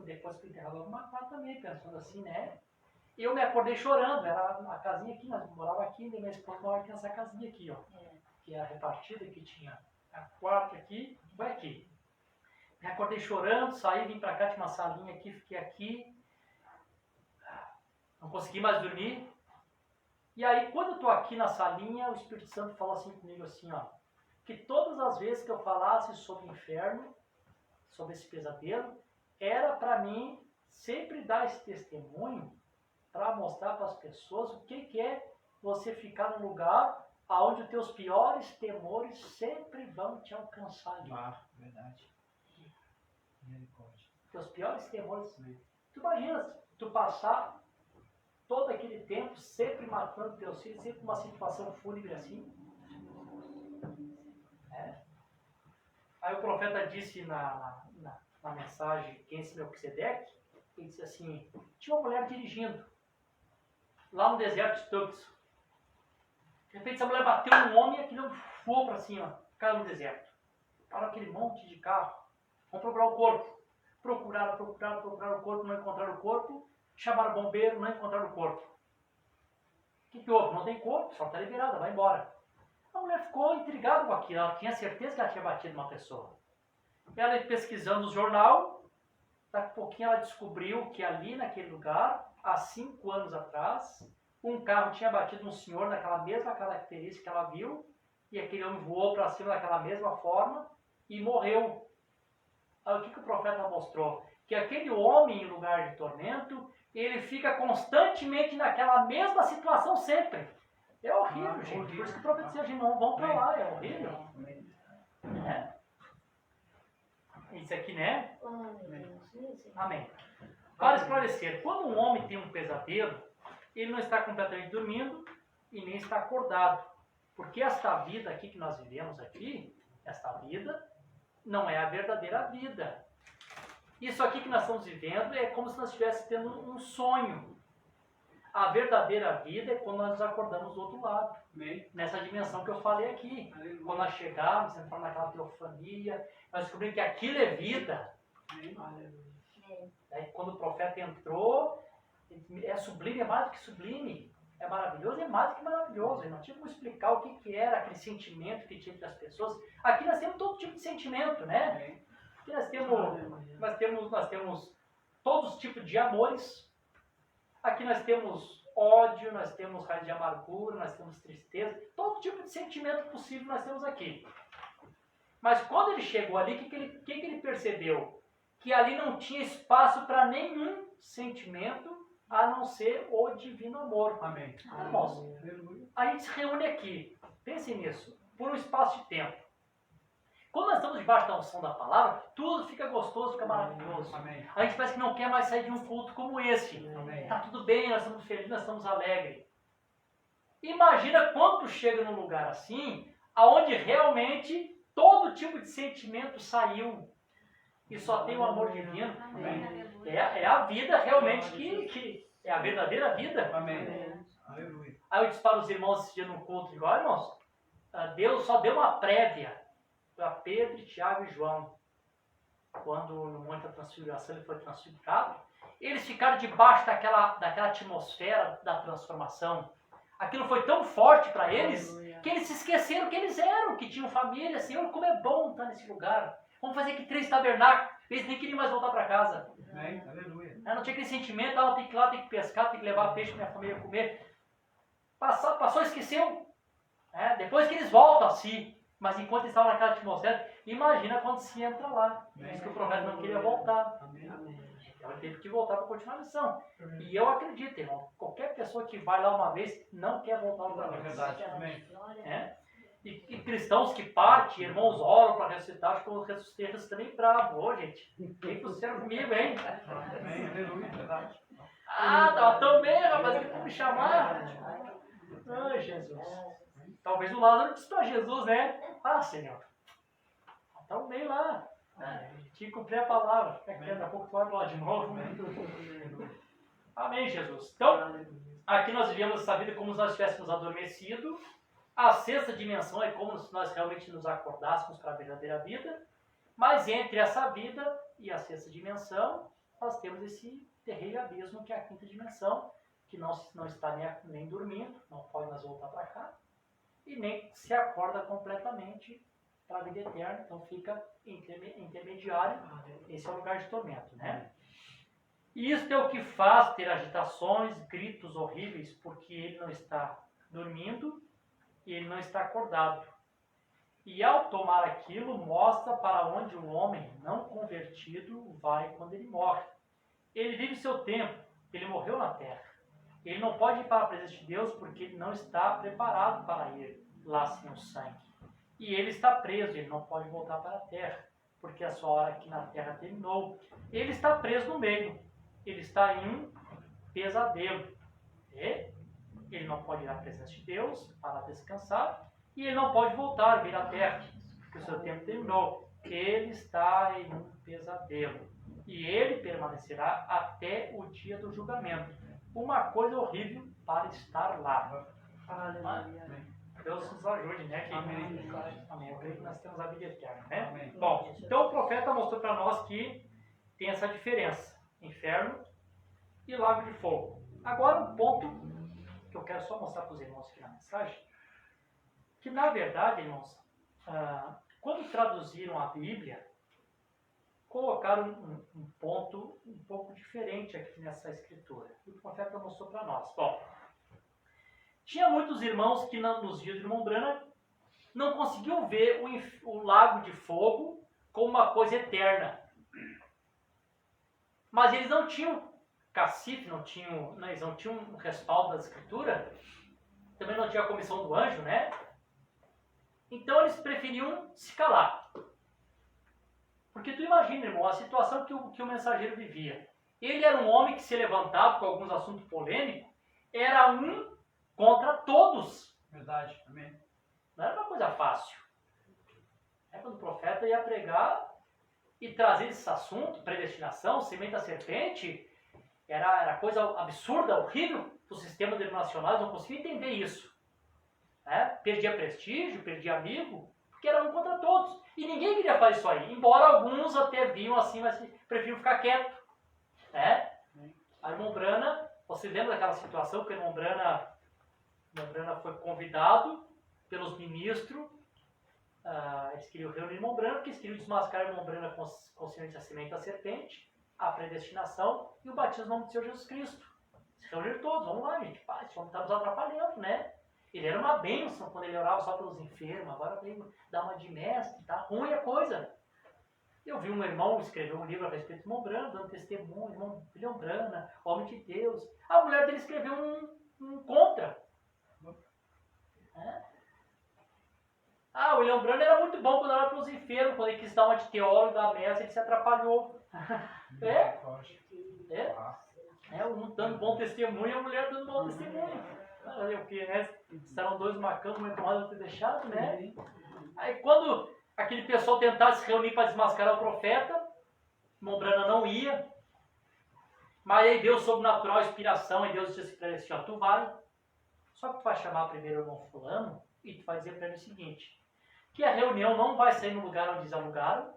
Depois que eu enterrar, eu vou matar também, pensando assim, né? E eu me acordei chorando, era a casinha aqui, nós morávamos aqui, e minha esposa morava aqui nessa casinha aqui, ó. Que era repartida, que tinha a quarto aqui, foi aqui. Me acordei chorando, saí, vim pra cá, tinha uma salinha aqui, fiquei aqui. Não consegui mais dormir. E aí, quando eu tô aqui na salinha, o Espírito Santo falou assim comigo, assim, ó. Que todas as vezes que eu falasse sobre o inferno, sobre esse pesadelo, era para mim sempre dar esse testemunho para mostrar para as pessoas o que é você ficar num lugar onde os teus piores temores sempre vão te alcançar ali. Verdade. Teus piores temores. Tu imagina, tu passar todo aquele tempo sempre matando teus filhos, sempre uma situação fúnebre assim. Aí o profeta disse na mensagem, quem é Melquisedeque, ele disse assim, tinha uma mulher dirigindo, lá no deserto de Tubs. De repente essa mulher bateu num homem e aquele homem voou para cima, caiu no deserto. Parou aquele monte de carro, vão procurar o corpo. Procuraram o corpo, não encontraram o corpo, chamaram o bombeiro, não encontraram o corpo. O que houve? Não tem corpo, só está liberada, vai embora. A mulher ficou intrigada com aquilo, ela tinha certeza que ela tinha batido uma pessoa. Ela pesquisando o jornal, daqui a pouquinho ela descobriu que ali naquele lugar, há 5 anos atrás, um carro tinha batido um senhor naquela mesma característica que ela viu, e aquele homem voou para cima daquela mesma forma e morreu. Aí o que o profeta mostrou? Que aquele homem em lugar de tormento, ele fica constantemente naquela mesma situação sempre. É horrível, gente. Por isso que o profeta disse, a gente não vão para lá, é horrível. É. Isso aqui, né? Amém. Para esclarecer, quando um homem tem um pesadelo, ele não está completamente dormindo e nem está acordado. Porque esta vida aqui que nós vivemos aqui, esta vida, não é a verdadeira vida. Isso aqui que nós estamos vivendo é como se nós estivéssemos tendo um sonho. A verdadeira vida é quando nós nos acordamos do outro lado. Amém. Nessa dimensão que eu falei aqui. Aleluia. Quando nós chegarmos, entramos naquela teofania, nós descobrimos que aquilo é vida. Amém. Aí, quando o profeta entrou, é sublime, é mais do que sublime. É maravilhoso, é mais do que maravilhoso. Eu não tinha como explicar o que era aquele sentimento que tinha das pessoas. Aqui nós temos todo tipo de sentimento, né? Amém. Aqui nós temos todos os tipos de amores. Aqui nós temos ódio, nós temos raiz de amargura, nós temos tristeza. Todo tipo de sentimento possível nós temos aqui. Mas quando ele chegou ali, o que ele percebeu? Que ali não tinha espaço para nenhum sentimento a não ser o divino amor. Amém. Irmãos, Aleluia. a gente se reúne aqui, pensem nisso, por um espaço de tempo. Quando nós estamos debaixo da unção da palavra, tudo fica gostoso, fica maravilhoso. Amém. A gente parece que não quer mais sair de um culto como esse. Amém. Tá tudo bem, nós estamos felizes, nós estamos alegres. Imagina quando chega num lugar assim, aonde realmente todo tipo de sentimento saiu. E só tem o amor divino. É a vida realmente que é a verdadeira vida. Amém. Aleluia. Aí eu disse para os irmãos esse dia no culto, igual, irmãos, Deus só deu uma prévia para Pedro, Tiago e João. Quando no Monte da Transfiguração ele foi transfigurado, eles ficaram debaixo daquela atmosfera da transformação. Aquilo foi tão forte para eles que eles se esqueceram que eles eram, que tinham família. Senhor, como é bom estar nesse lugar. Vamos fazer aqui 3 tabernáculos. Eles nem queriam mais voltar para casa. Amém. Aleluia. Não tinha aquele sentimento, tem que ir lá, tem que pescar, tem que levar peixe para minha família comer. Passou, esqueceu. Depois que eles voltam a si. Mas enquanto eles estavam naquela atmosfera, imagina quando se entra lá. Diz que o profeta não queria voltar. Amém. Então ele teve que voltar para continuar a missão. E eu acredito, irmão, qualquer pessoa que vai lá uma vez não quer voltar outra É vez. verdade. Amém. E cristãos que partem, irmãos, oram para ressuscitar, acho que eu ressuscitei bem bravo. Ô, gente, quem que vocês comigo, hein? Amém. Aleluia. Verdade. Tava tão bem, rapaz, que me chamar. Ai, Jesus. Talvez o Lázaro disse para Jesus, né? Senhor, tão bem lá. Tinha que cumprir a palavra. Daqui a pouco tu vai falar de novo. Amém, Jesus. Então, aqui nós vivemos essa vida como se nós estivéssemos adormecido. A sexta dimensão é como se nós realmente nos acordássemos para a verdadeira vida. Mas entre essa vida e a sexta dimensão, nós temos esse terrível abismo que é a quinta dimensão, que não está nem dormindo, não pode mais voltar para cá, e nem se acorda completamente para a vida eterna, então fica intermediário. Esse é o lugar de tormento, né? E isso é o que faz ter agitações, gritos horríveis, porque ele não está dormindo e ele não está acordado. E ao tomar aquilo, mostra para onde o homem não convertido vai quando ele morre. Ele vive seu tempo, ele morreu na terra. Ele não pode ir para a presença de Deus porque ele não está preparado para ir lá sem o sangue. E ele está preso, ele não pode voltar para a terra, porque a sua hora aqui na terra terminou. Ele está preso no meio, ele está em um pesadelo. E ele não pode ir à presença de Deus para descansar, e ele não pode voltar, vir à terra, porque o seu tempo terminou. Ele está em um pesadelo. E ele permanecerá até o dia do julgamento. Uma coisa horrível para estar lá. Aleluia. Deus nos ajude, né? Amém. Amém. Eu creio que nós temos a vida eterna, né? Amém. Bom, então o profeta mostrou para nós que tem essa diferença. Inferno e lago de fogo. Agora um ponto que eu quero só mostrar para os irmãos aqui na mensagem. Que na verdade, irmãos, quando traduziram a Bíblia, colocaram um ponto um pouco diferente aqui nessa escritura. Que o profeta mostrou para nós. Bom, tinha muitos irmãos que nos dias de irmão Branham não conseguiam ver o lago de fogo como uma coisa eterna. Mas eles não tinham cacife, eles não tinham um respaldo da escritura, também não tinha a comissão do anjo, né? Então eles preferiam se calar. Porque tu imagina, irmão, a situação que o mensageiro vivia. Ele era um homem que se levantava com alguns assuntos polêmicos, era um contra todos. Verdade. Amém. Não era uma coisa fácil. Quando o profeta ia pregar e trazer esse assunto, predestinação, semente da serpente, era coisa absurda, horrível. Os sistemas denominacionais não conseguiam entender isso. Perdia prestígio, perdia amigo, porque era um contra todos. E ninguém queria fazer isso aí, embora alguns até viam assim, mas preferiam ficar quieto. A irmã Brana, você lembra daquela situação que a irmã Brana foi convidado pelos ministros, eles queriam reunir a irmã Brana, porque eles queriam desmascarar a irmã Brana com o sinal da semente da serpente, a predestinação e o batismo no nome do Senhor Jesus Cristo. Se reuniram todos, vamos lá, gente, pai, esse homem está nos atrapalhando, né? Ele era uma bênção quando ele orava só pelos enfermos, agora veio dar uma de mestre, tá ruim a coisa. Eu vi um irmão escrever um livro a respeito do irmão Brana, dando testemunho, irmão William Brana, homem de Deus. A mulher dele escreveu um contra. O William Brana era muito bom quando era para os enfermos, quando ele quis dar uma de teólogo da mesa, ele se atrapalhou. Um dando bom testemunho e a mulher dando bom testemunho. Olha o que, né? Serão dois macacos, uma empurrada ter deixado, né? Aí quando aquele pessoal tentasse se reunir para desmascarar o profeta, irmão Brana não ia. Mas aí Deus, sobrenatural, inspiração, e Deus disse para ele assim, tu vai. Só que tu vai chamar primeiro o irmão fulano e tu vai dizer para ele o seguinte, que a reunião não vai sair no lugar onde eles alugaram,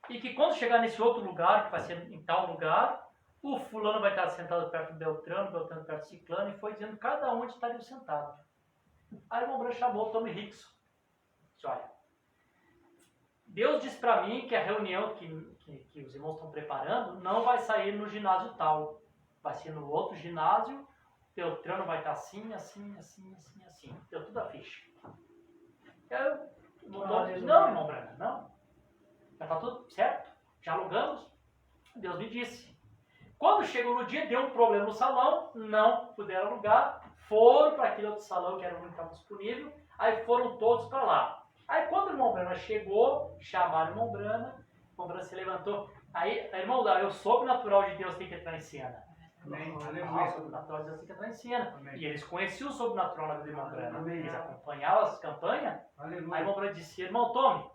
e que quando chegar nesse outro lugar, que vai ser em tal lugar, o fulano vai estar sentado perto do Beltrano perto do Ciclano, e foi dizendo cada um onde estaria sentado. Aí o irmão Brana chamou o Tommy Rickson. Disse, olha, Deus diz para mim que a reunião que os irmãos estão preparando não vai sair no ginásio tal. Vai ser no outro ginásio, Beltrano vai estar assim, assim, assim, assim, assim. Deu tudo a ficha. Não, irmão Brana, não. Já está tudo certo? Já alugamos? Deus me disse. Quando chegou no dia, deu um problema no salão, não puderam alugar, foram para aquele outro salão que era o único que estava disponível, aí foram todos para lá. Aí quando o irmão Brana chegou, chamaram o irmão Brana se levantou. Aí, irmão, o sobrenatural de Deus tem que entrar em cena. O sobrenatural de Deus tem que entrar em cena. Amém. E eles conheciam o sobrenatural na vida do irmão Brana. Eles acompanhavam as campanhas. Aleluia. Aí o irmão Brana disse, irmão Tommy,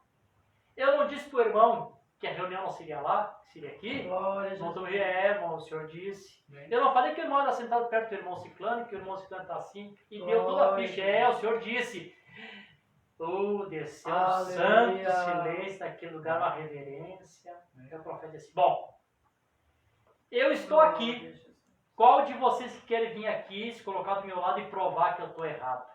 eu não disse para o irmão que a reunião não seria lá, seria aqui. Irmão Tommy, irmão, o senhor disse. Amém. Eu não falei que o irmão era sentado perto do irmão Ciclano, que o irmão Ciclano está assim. E deu toda a ficha. O senhor disse. Desceu um santo silêncio naquele lugar, uma reverência. E o profeta disse, bom, eu estou aqui. Qual de vocês que querem vir aqui, se colocar do meu lado e provar que eu estou errado?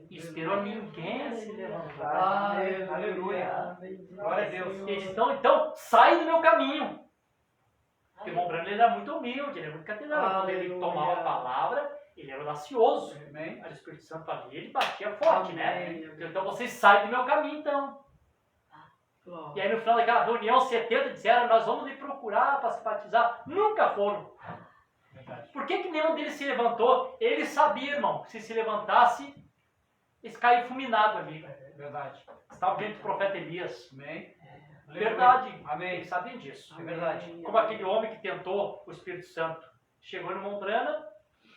Esperou ninguém se levantar. Aleluia. Glória a Deus. Eles então, sai do meu caminho. Porque o irmão Brana era muito humilde, ele era muito catedrático. Quando ele tomava a palavra, ele era audacioso. Aí o Espírito Santo ali, ele batia forte, né? Então vocês saem do meu caminho, então. E aí no final daquela reunião, 70 disseram, nós vamos lhe procurar para se batizar. Nunca foram. Por que nenhum deles se levantou? Ele sabia, irmão, que se levantasse, eles caíam fulminados ali. Verdade. Estava diante do profeta Elias. Amém. Verdade. Amém. Eles sabiam disso. É verdade. Como aquele homem que tentou o Espírito Santo. Chegou no irmão Brana,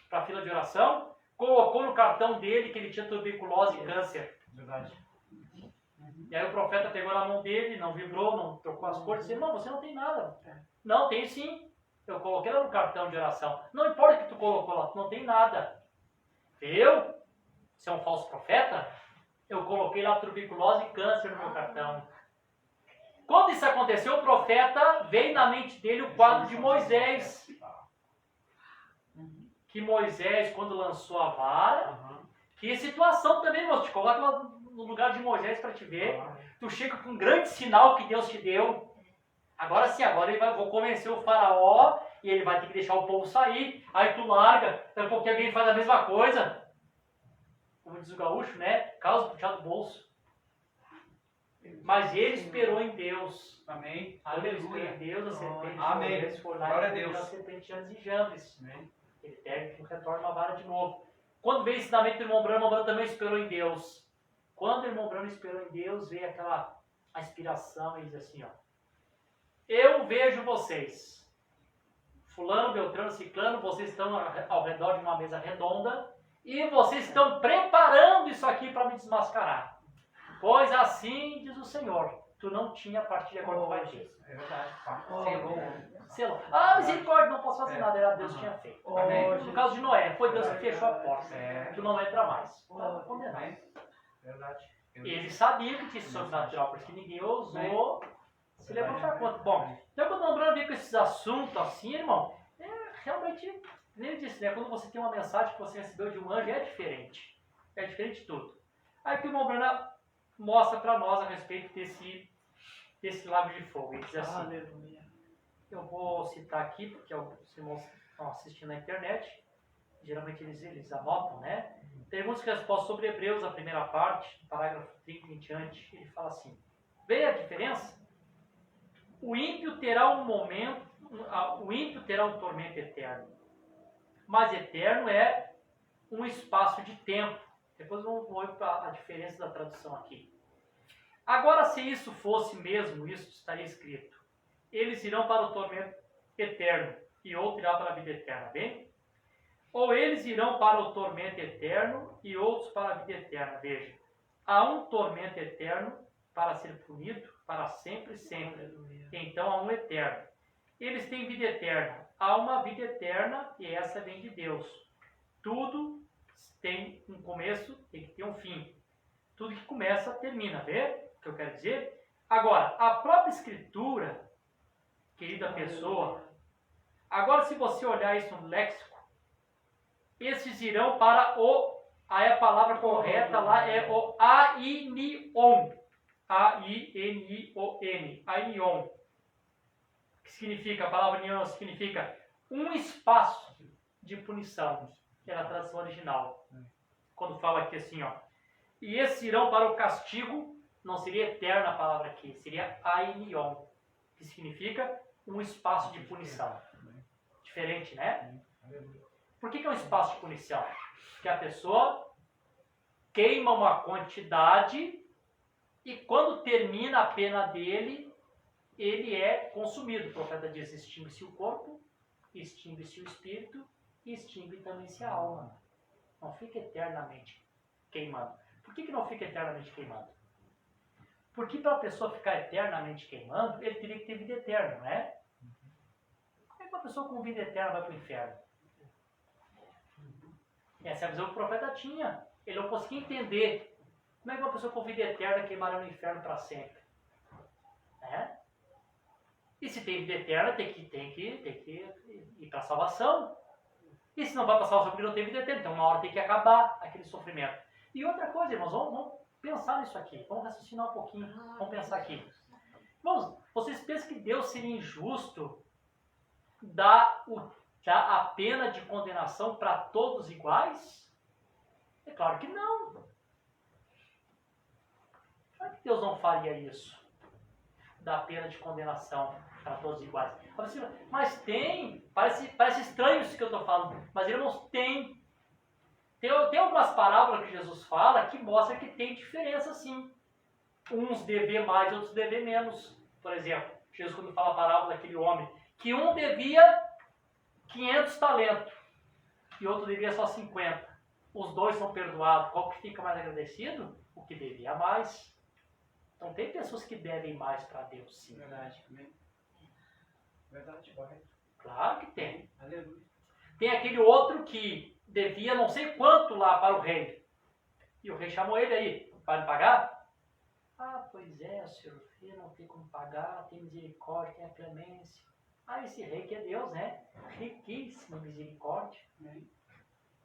para a fila de oração, colocou no cartão dele que ele tinha tuberculose e câncer. Verdade. E aí o profeta pegou na mão dele, não vibrou, não trocou as cores, disse, irmão, você não tem nada. Não, tenho sim. Eu coloquei lá no cartão de oração. Não importa o que tu colocou lá, tu não tem nada. Eu? Você é um falso profeta? Eu coloquei lá tuberculose e câncer no meu cartão. Quando isso aconteceu, o profeta veio na mente dele o quadro de Moisés. Que Moisés, quando lançou a vara, que situação também, irmão, te coloca lá no lugar de Moisés para te ver. Tu chega com um grande sinal que Deus te deu. Agora sim, vou convencer o faraó e ele vai ter que deixar o povo sair. Aí tu larga, daqui a pouco alguém faz a mesma coisa. Como diz o gaúcho, né? Causa puxar do bolso. Mas ele esperou em Deus. Amém. Ele esperou em Deus, a serpente. Amém. Foi lá Glória a e Deus. a serpente Janes e Jambres. Amém. Ele pega e retorna uma vara de novo. Quando veio o ensinamento do irmão Brana também esperou em Deus. Quando o irmão Brana esperou em Deus, veio a inspiração e diz assim, ó. Eu vejo vocês. Fulano, Beltrano, Ciclano, vocês estão ao redor de uma mesa redonda e vocês estão preparando isso aqui para me desmascarar. Pois assim diz o Senhor, tu não tinha partilha agora tu vai ter. É verdade. Selou. Selou. Ah, misericórdia, não posso fazer nada, era Deus que tinha feito. Amém. No caso de Noé, foi Deus que fechou a porta. É. Tu não entra mais. Tá condenado. Amém. Verdade. Ele sabia que tinha esse sobrenatural, por isso que ninguém ousou se levantar contra. Bom, então quando o Brano vem com esses assuntos assim, irmão, realmente, ele disse, né? Quando você tem uma mensagem que você recebeu de um anjo, é diferente. É diferente de tudo. Aí que o irmão Brano mostra para nós a respeito desse lago de fogo. Ele diz assim, eu vou citar aqui, porque os irmãos estão assistindo na internet, geralmente eles anotam, né? Perguntas e respostas sobre Hebreus, a primeira parte, parágrafo 30 em diante, ele fala assim, vê a diferença? O ímpio terá um tormento eterno, mas eterno é um espaço de tempo. Depois vamos ver a diferença da tradução aqui. Agora, se isso fosse mesmo, isso estaria escrito, eles irão para o tormento eterno e outro irá para a vida eterna, bem? Ou eles irão para o tormento eterno e outros para a vida eterna. Veja, há um tormento eterno para ser punido para sempre, sempre. Então há um eterno. Eles têm vida eterna. Há uma vida eterna e essa vem de Deus. Tudo tem um começo, tem que ter um fim. Tudo que começa, termina. Vê o que eu quero dizer? Agora, a própria Escritura, querida pessoa, agora se você olhar isso no léxico, esses irão para o, aí a palavra correta lá é o ainion. A-I-N-I-O-N. Ainion. Que significa, a palavra ainion significa um espaço de punição. Que é na tradução original. Quando fala aqui assim, ó. E esses irão para o castigo, não seria eterna a palavra aqui, seria ainion. Que significa um espaço de punição. Diferente, né? Por que é um espaço de punição? Porque a pessoa queima uma quantidade e quando termina a pena dele, ele é consumido. O profeta diz, extingue-se o corpo, extingue-se o espírito e extingue também-se a alma. Não fica eternamente queimando. Por que não fica eternamente queimando? Porque para a pessoa ficar eternamente queimando, ele teria que ter vida eterna, não é? Como é que uma pessoa com vida eterna vai para o inferno? Essa é a visão que o profeta tinha. Ele não conseguia entender como é que uma pessoa com vida eterna queimará no inferno para sempre. Né? E se tem vida eterna, tem que ir para a salvação. E se não vai para a salvação porque não tem vida eterna, então uma hora tem que acabar aquele sofrimento. E outra coisa, irmãos, vamos pensar nisso aqui. Vamos raciocinar um pouquinho. Vamos pensar aqui. Irmãos, vocês pensam que Deus seria injusto dar a pena de condenação para todos iguais? É claro que não. Claro que Deus não faria isso. Dar pena de condenação para todos iguais. Mas tem, parece estranho isso que eu estou falando, mas irmãos, tem algumas parábolas que Jesus fala que mostram que tem diferença sim. Uns dever mais, outros dever menos. Por exemplo, Jesus quando fala a parábola daquele homem, que um devia 500 talentos e outro devia só 50. Os dois são perdoados. Qual que fica mais agradecido? O que devia mais. Então tem pessoas que devem mais para Deus, sim. Verdade, amém. Verdade, correto. Claro que tem. Aleluia. Tem aquele outro que devia não sei quanto lá para o rei. E o rei chamou ele aí, para me pagar? Ah, pois é, senhor, filho, não tem como pagar, tem misericórdia, tem a clemência. Ah, esse rei que é Deus, né? Riquíssimo misericórdia.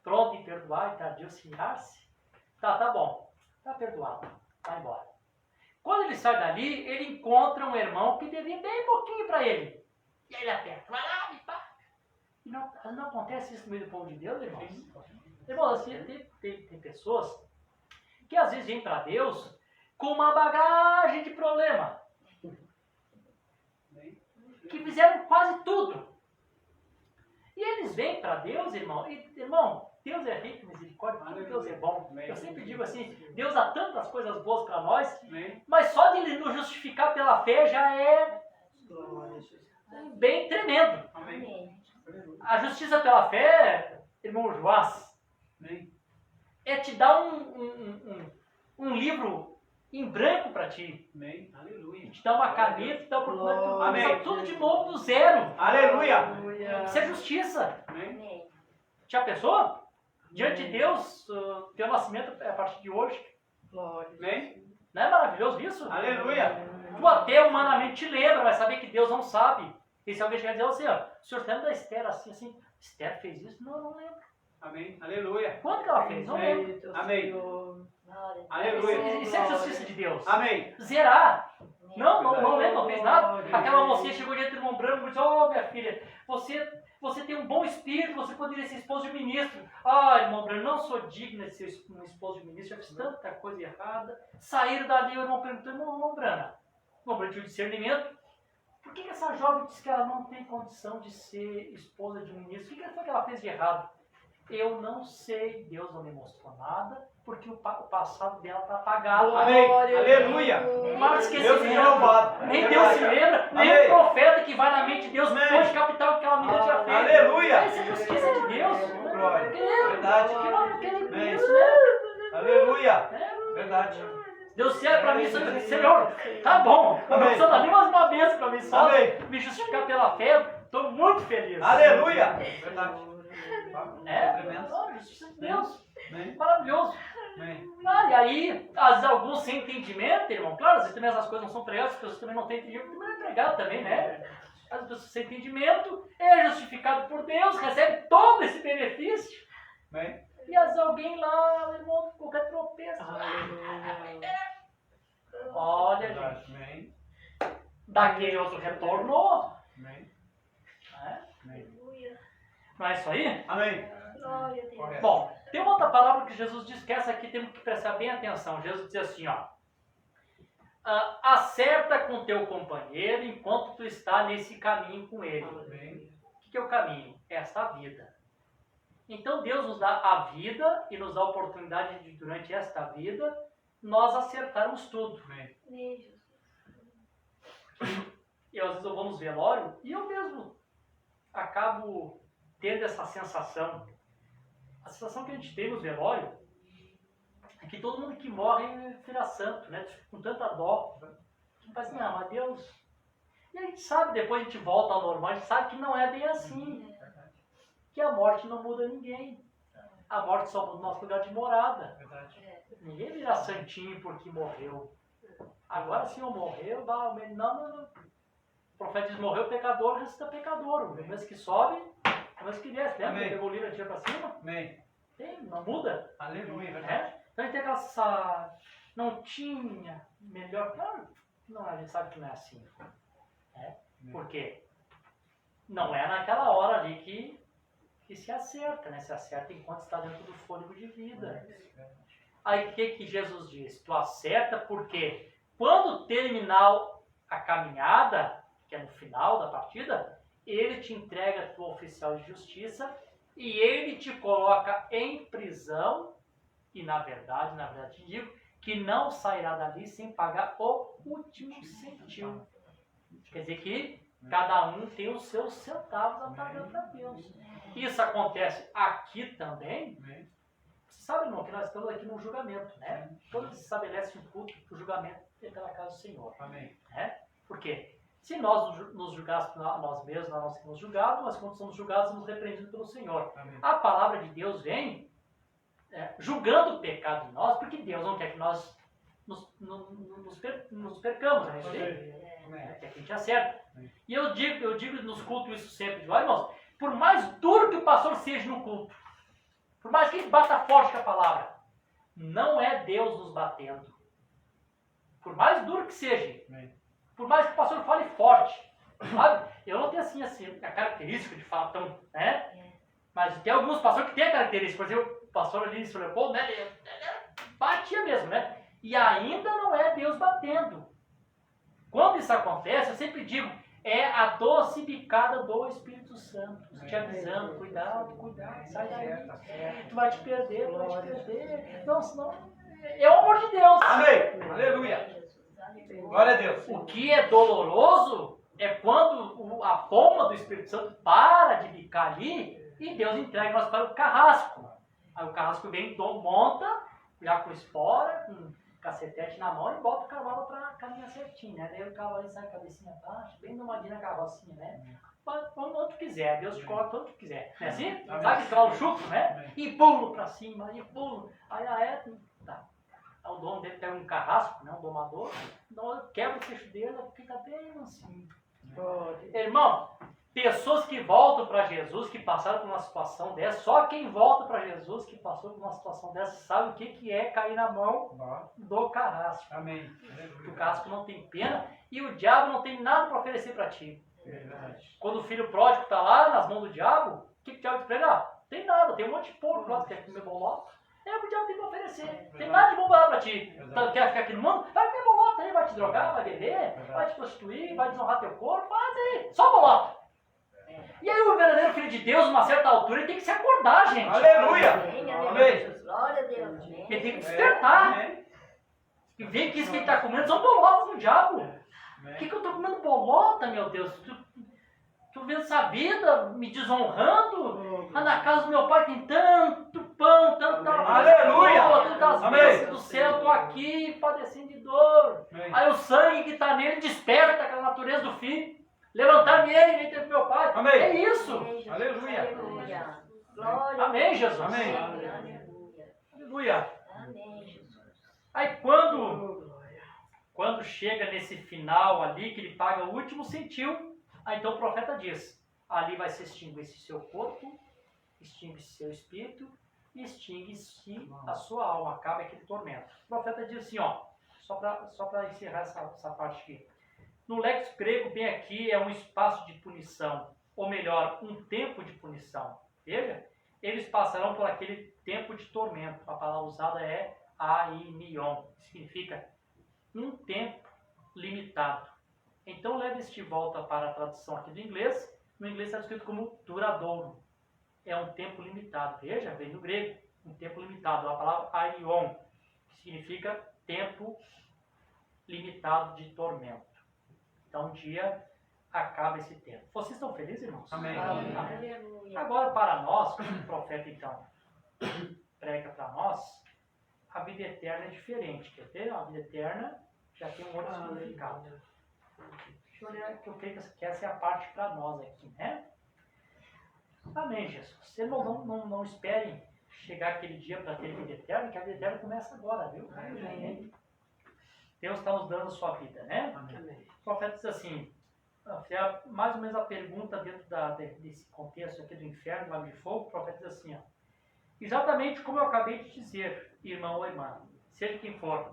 Pronto em perdoar e tardio se irar-se. Tá bom. Tá perdoado. Vai embora. Quando ele sai dali, ele encontra um irmão que devia bem pouquinho para ele. E aí ele aperta. Vai lá, me paga. E não acontece isso no meio do povo de Deus, irmãos? Irmãos, assim, tem pessoas que às vezes vêm para Deus com uma bagagem de problema. Que fizeram quase tudo. E eles vêm para Deus, irmão, e, irmão, Deus é rico, misericórdia, porque Deus é bom. Eu sempre digo assim, Deus dá tantas coisas boas para nós, mas só de Ele nos justificar pela fé já é bem tremendo. A justiça pela fé, irmão Joás, é te dar um livro em branco para ti. Amém. Aleluia. Te dá uma caneta, te dá a oportunidade de tu começar Amém. tudo de novo do zero. Aleluia. Isso é justiça. Amém. Amém. Já pensou? Diante de Deus, teu nascimento é a partir de hoje. Amém. Não é maravilhoso isso? Aleluia. Tu até humanamente te lembra, vai saber que Deus não sabe. E se alguém chegar e dizer assim, ó, o senhor lembra da Esther assim, Esther fez isso? Não, não lembro. Amém. Aleluia. Quando que ela fez? Não lembro. Amém. Glória a Deus. Aleluia. Isso é justiça de Deus. Amém. Zerar. Amém. Não lembro, não fez nada. Glória a Aquela Deus. mocinha chegou diante do irmão branco e disse, oh minha filha, você tem um bom espírito, você poderia ser esposo de ministro. Ah, irmão branco, não sou digna de ser um esposo de ministro, já fiz tanta coisa errada. Saíram dali, o irmão perguntou, irmão branco tinha o discernimento. Por que essa jovem disse que ela não tem condição de ser esposa de um ministro? O que foi que ela fez de errado? Eu não sei, Deus não me mostrou nada, porque o passado dela está apagado. Amém. Aleluia. Mas Deus seja louvado. nem Deus se lembra, nem Amém. o profeta que vai na mente de Deus Amém. pode captar o que aquela menina tinha feito. Aleluia. Isso é justiça de Deus. Glória. Querido, Verdade. que nós não queremos Amém. isso, né? Aleluia. É. Verdade. Deus serve para mim, Senhor, tá bom, não Amém. precisa dar nem mais uma vez para mim, só Amém. me justificar pela fé, estou muito feliz. Aleluia. Verdade. É, Tremendo. a justiça de Deus, Amém. maravilhoso. Amém. Ah, e aí, às vezes alguns sem entendimento, irmão, claro, às vezes também essas coisas não são pregadas, as pessoas também não têm entendimento, também não é pregado também, né? As pessoas sem entendimento, é justificado por Deus, recebe todo esse benefício, Amém. e às vezes alguém lá, o irmão, qualquer tropeço, olha, Verdade. gente, Amém. daquele outro retornou, Amém. né? Amém. Aleluia. Não é isso aí? Amém. Glória a Deus. Correto. Bom, tem uma outra palavra que Jesus diz que essa aqui temos que prestar bem atenção. Jesus diz assim, ó. Acerta com teu companheiro enquanto tu está nesse caminho com ele. Amém. O que é o caminho? É esta vida. Então Deus nos dá a vida e nos dá a oportunidade de, durante esta vida, nós acertarmos tudo. Amém. Amém, Jesus. Eu às vezes eu vou nos velórios e eu mesmo acabo tendo essa sensação. A sensação que a gente tem nos velórios é que todo mundo que morre vira santo, né? Com tanta dó. Mas assim, mas Deus... E a gente sabe, depois a gente volta ao normal, a gente sabe que não é bem assim. Que a morte não muda ninguém. A morte só muda o nosso lugar de morada. Verdade. Ninguém vira santinho porque morreu. Agora se eu morrer, não. O profeta diz, morreu pecador, ressuscita pecador. O mesmo que sobe, o mesmo que desce. Lembra? Amém. Pegou o livro e tira para cima. Amém. Não muda. Aleluia. Verdade. Né? Então a gente tem aquela... Não tinha melhor... Não, a gente sabe que não é assim. Né? Por quê? Não é naquela hora ali que se acerta, né? Se acerta enquanto está dentro do fôlego de vida. Aí o que Jesus diz? Tu acerta porque quando terminar a caminhada, que é no final da partida, ele te entrega a tua oficial de justiça e ele te coloca em prisão e na verdade te digo que não sairá dali sem pagar o último centavo. Quer dizer que cada um tem os seus centavos a pagar para Deus. Isso acontece aqui também. Você sabe, irmão, que nós estamos aqui no julgamento, né? Quando se estabelece um culto, o julgamento é pela casa do Senhor. Amém. Né? Por quê? Se nós nos julgássemos nós mesmos, nós não seremos julgados, mas quando somos julgados, somos repreendidos pelo Senhor. Amém. A palavra de Deus vem julgando o pecado de nós, porque Deus não quer que nós nos percamos, né? Amém. Que a gente acerta. E eu digo nos cultos isso sempre. Olha, irmãos, por mais duro que o pastor seja no culto, por mais que ele bata forte com a palavra, não é Deus nos batendo. Por mais duro que seja, por mais que o pastor fale forte, sabe? Eu não tenho assim a característica de falar tão, né? Mas tem alguns pastores que têm a característica. Por exemplo, o pastor ali em São Leopoldo, né? Ele batia mesmo, né? E ainda não é Deus batendo. Quando isso acontece, eu sempre digo, é a doce bicada do Espírito Santo, te avisando, cuidado, sai daí, tu vai te perder, não, senão, é o amor de Deus. Amém. Aleluia. Glória a Deus. O que é doloroso é quando a pomba do Espírito Santo para de bicar ali e Deus entrega nós para o carrasco. Aí o carrasco vem, monta, já com espora, cacetete na mão e bota o cavalo para caminhar certinho, né? Daí o cavalo sai a cabecinha baixa, bem domadinho na carrocinha, né? Onde tu quiser, Deus te coloca onde tu quiser. Não é assim? Sabe que cavalo chucro, né? E pulo para cima, e pulo. Aí tá. O dono dele pega um carrasco, né? Um domador, quebra o queixo dele, fica bem assim. Irmão, pessoas que voltam para Jesus, que passaram por uma situação dessa, só quem volta para Jesus, que passou por uma situação dessa, sabe o que é cair na mão do carrasco. Amém. O carrasco não tem pena e o diabo não tem nada para oferecer para ti. Verdade. Quando o filho pródigo está lá nas mãos do diabo, o que o diabo diz para ele? Tem nada, tem um monte de porco lá, quer comer bolota. É o que o diabo tem para oferecer. Tem nada de bom lá para ti. Então, quer ficar aqui no mundo? Vai comer bolota aí, vai te drogar, vai beber, vai te prostituir, vai desonrar teu corpo, faz aí, só bolota. E aí o verdadeiro filho de Deus, numa certa altura, ele tem que se acordar, gente. Aleluia. Amém. Glória a Deus. Ele tem que despertar. E ver que isso que ele está comendo são bolotas do diabo. Por que eu estou comendo bolota, meu Deus? Tu vendo essa vida me desonrando? Na casa do meu pai tem tanto pão, tanta Aleluia! tantas Amém. bênçãos do céu, eu estou aqui padecendo de dor. Amém. Aí o sangue que está nele desperta aquela natureza do filho. Levantar-me ele, nem ter meu pai. Amém. É isso. Aleluia. Glória. Amém, Jesus. Amém. Aleluia. Aleluia. Amém, Jesus. Aí quando chega nesse final ali, que ele paga o último centil, aí então o profeta diz, ali vai se extinguir-se seu corpo, extingue-se seu espírito, e extingue-se a sua alma, acaba aquele tormento. O profeta diz assim, só para encerrar essa parte aqui. No léxico grego, bem aqui, é um espaço de punição, ou melhor, um tempo de punição. Veja, eles passarão por aquele tempo de tormento. A palavra usada é aimion, que significa um tempo limitado. Então leve este de volta para a tradução aqui do inglês. No inglês está escrito como duradouro. É um tempo limitado. Veja, vem do grego, um tempo limitado. A palavra aion, que significa tempo limitado de tormento. Então um dia acaba esse tempo. Vocês estão felizes, irmãos? Amém. Aleluia. Agora para nós, como o profeta então prega para nós, a vida eterna é diferente. Quer ver? A vida eterna já tem um outro significado. Deixa eu olhar, que eu creio que essa é a parte para nós aqui, né? Amém, Jesus. Vocês não esperem chegar aquele dia para ter vida eterna, que a vida eterna começa agora, viu? Amém. Deus está nos dando a sua vida, né? Amém. O profeta diz assim, mais ou menos a pergunta dentro desse contexto aqui do inferno, do lago de fogo, o profeta diz assim, exatamente como eu acabei de dizer, irmão ou irmã, seja quem for,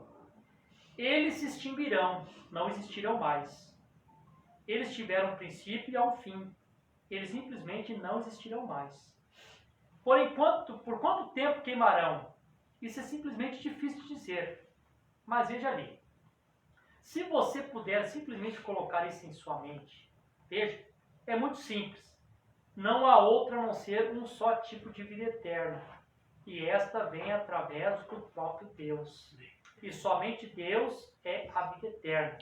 eles se extinguirão, não existirão mais. Eles tiveram um princípio e há um fim. Eles simplesmente não existirão mais. Por quanto tempo queimarão? Isso é simplesmente difícil de dizer. Mas veja ali. Se você puder simplesmente colocar isso em sua mente, veja, é muito simples. Não há outra a não ser um só tipo de vida eterna. E esta vem através do próprio Deus. E somente Deus é a vida eterna.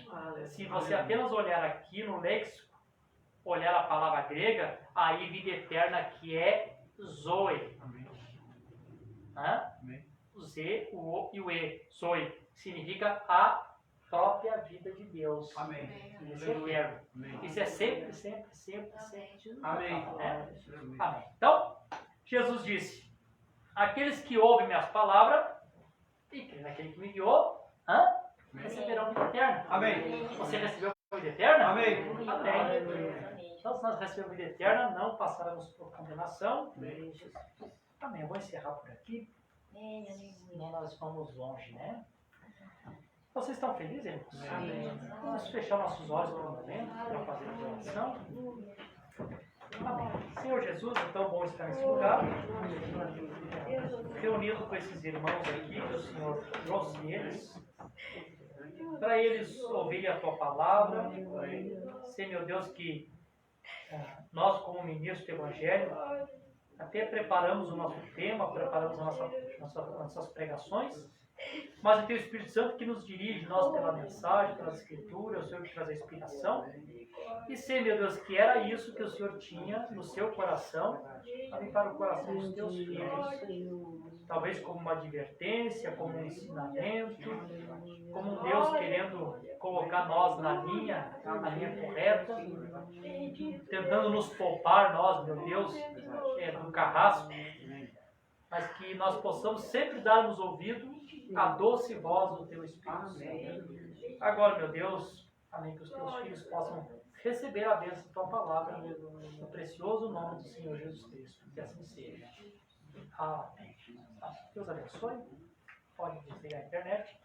Se você apenas olhar aqui no léxico, olhar a palavra grega, aí vida eterna que é Zoe. O Z, o O e o E. Zoe significa a própria vida de Deus. Amém. Isso é eterno. Amém. Isso é sempre. Amém. Né? Amém. Então, Jesus disse, aqueles que ouvem minhas palavras e creem naquele que me enviou, receberão vida eterna. Amém. Você recebeu vida eterna? Amém. Amém. Então, se nós recebemos vida eterna, não passaremos por condenação. Amém. Eu vou encerrar por aqui, senão nós vamos longe, né? Vocês estão felizes, irmãos? Amém. Vamos fechar nossos olhos por um momento para fazer a oração. Amém. Senhor Jesus, é tão bom estar nesse lugar, reunido com esses irmãos aqui, que o Senhor trouxe eles, para eles ouvirem a Tua palavra. Sei, meu Deus, que nós, como ministros do Evangelho, até preparamos o nosso tema, preparamos as nossas pregações, mas é Teu Espírito Santo que nos dirige, nós pela mensagem, pela Escritura, o Senhor que traz a inspiração. E sei, meu Deus, que era isso que o Senhor tinha no seu coração, também para o coração dos Teus filhos. Talvez como uma advertência, como um ensinamento, como um Deus querendo colocar nós na linha correta, tentando nos poupar, nós, meu Deus, do carrasco, mas que nós possamos sempre darmos ouvido à doce voz do Teu Espírito Santo. Agora, meu Deus, amém, que os Teus filhos possam receber a bênção da Tua palavra, no precioso nome do Senhor Jesus Cristo. Que assim seja. Amém. Deus abençoe. Pode desligar a internet.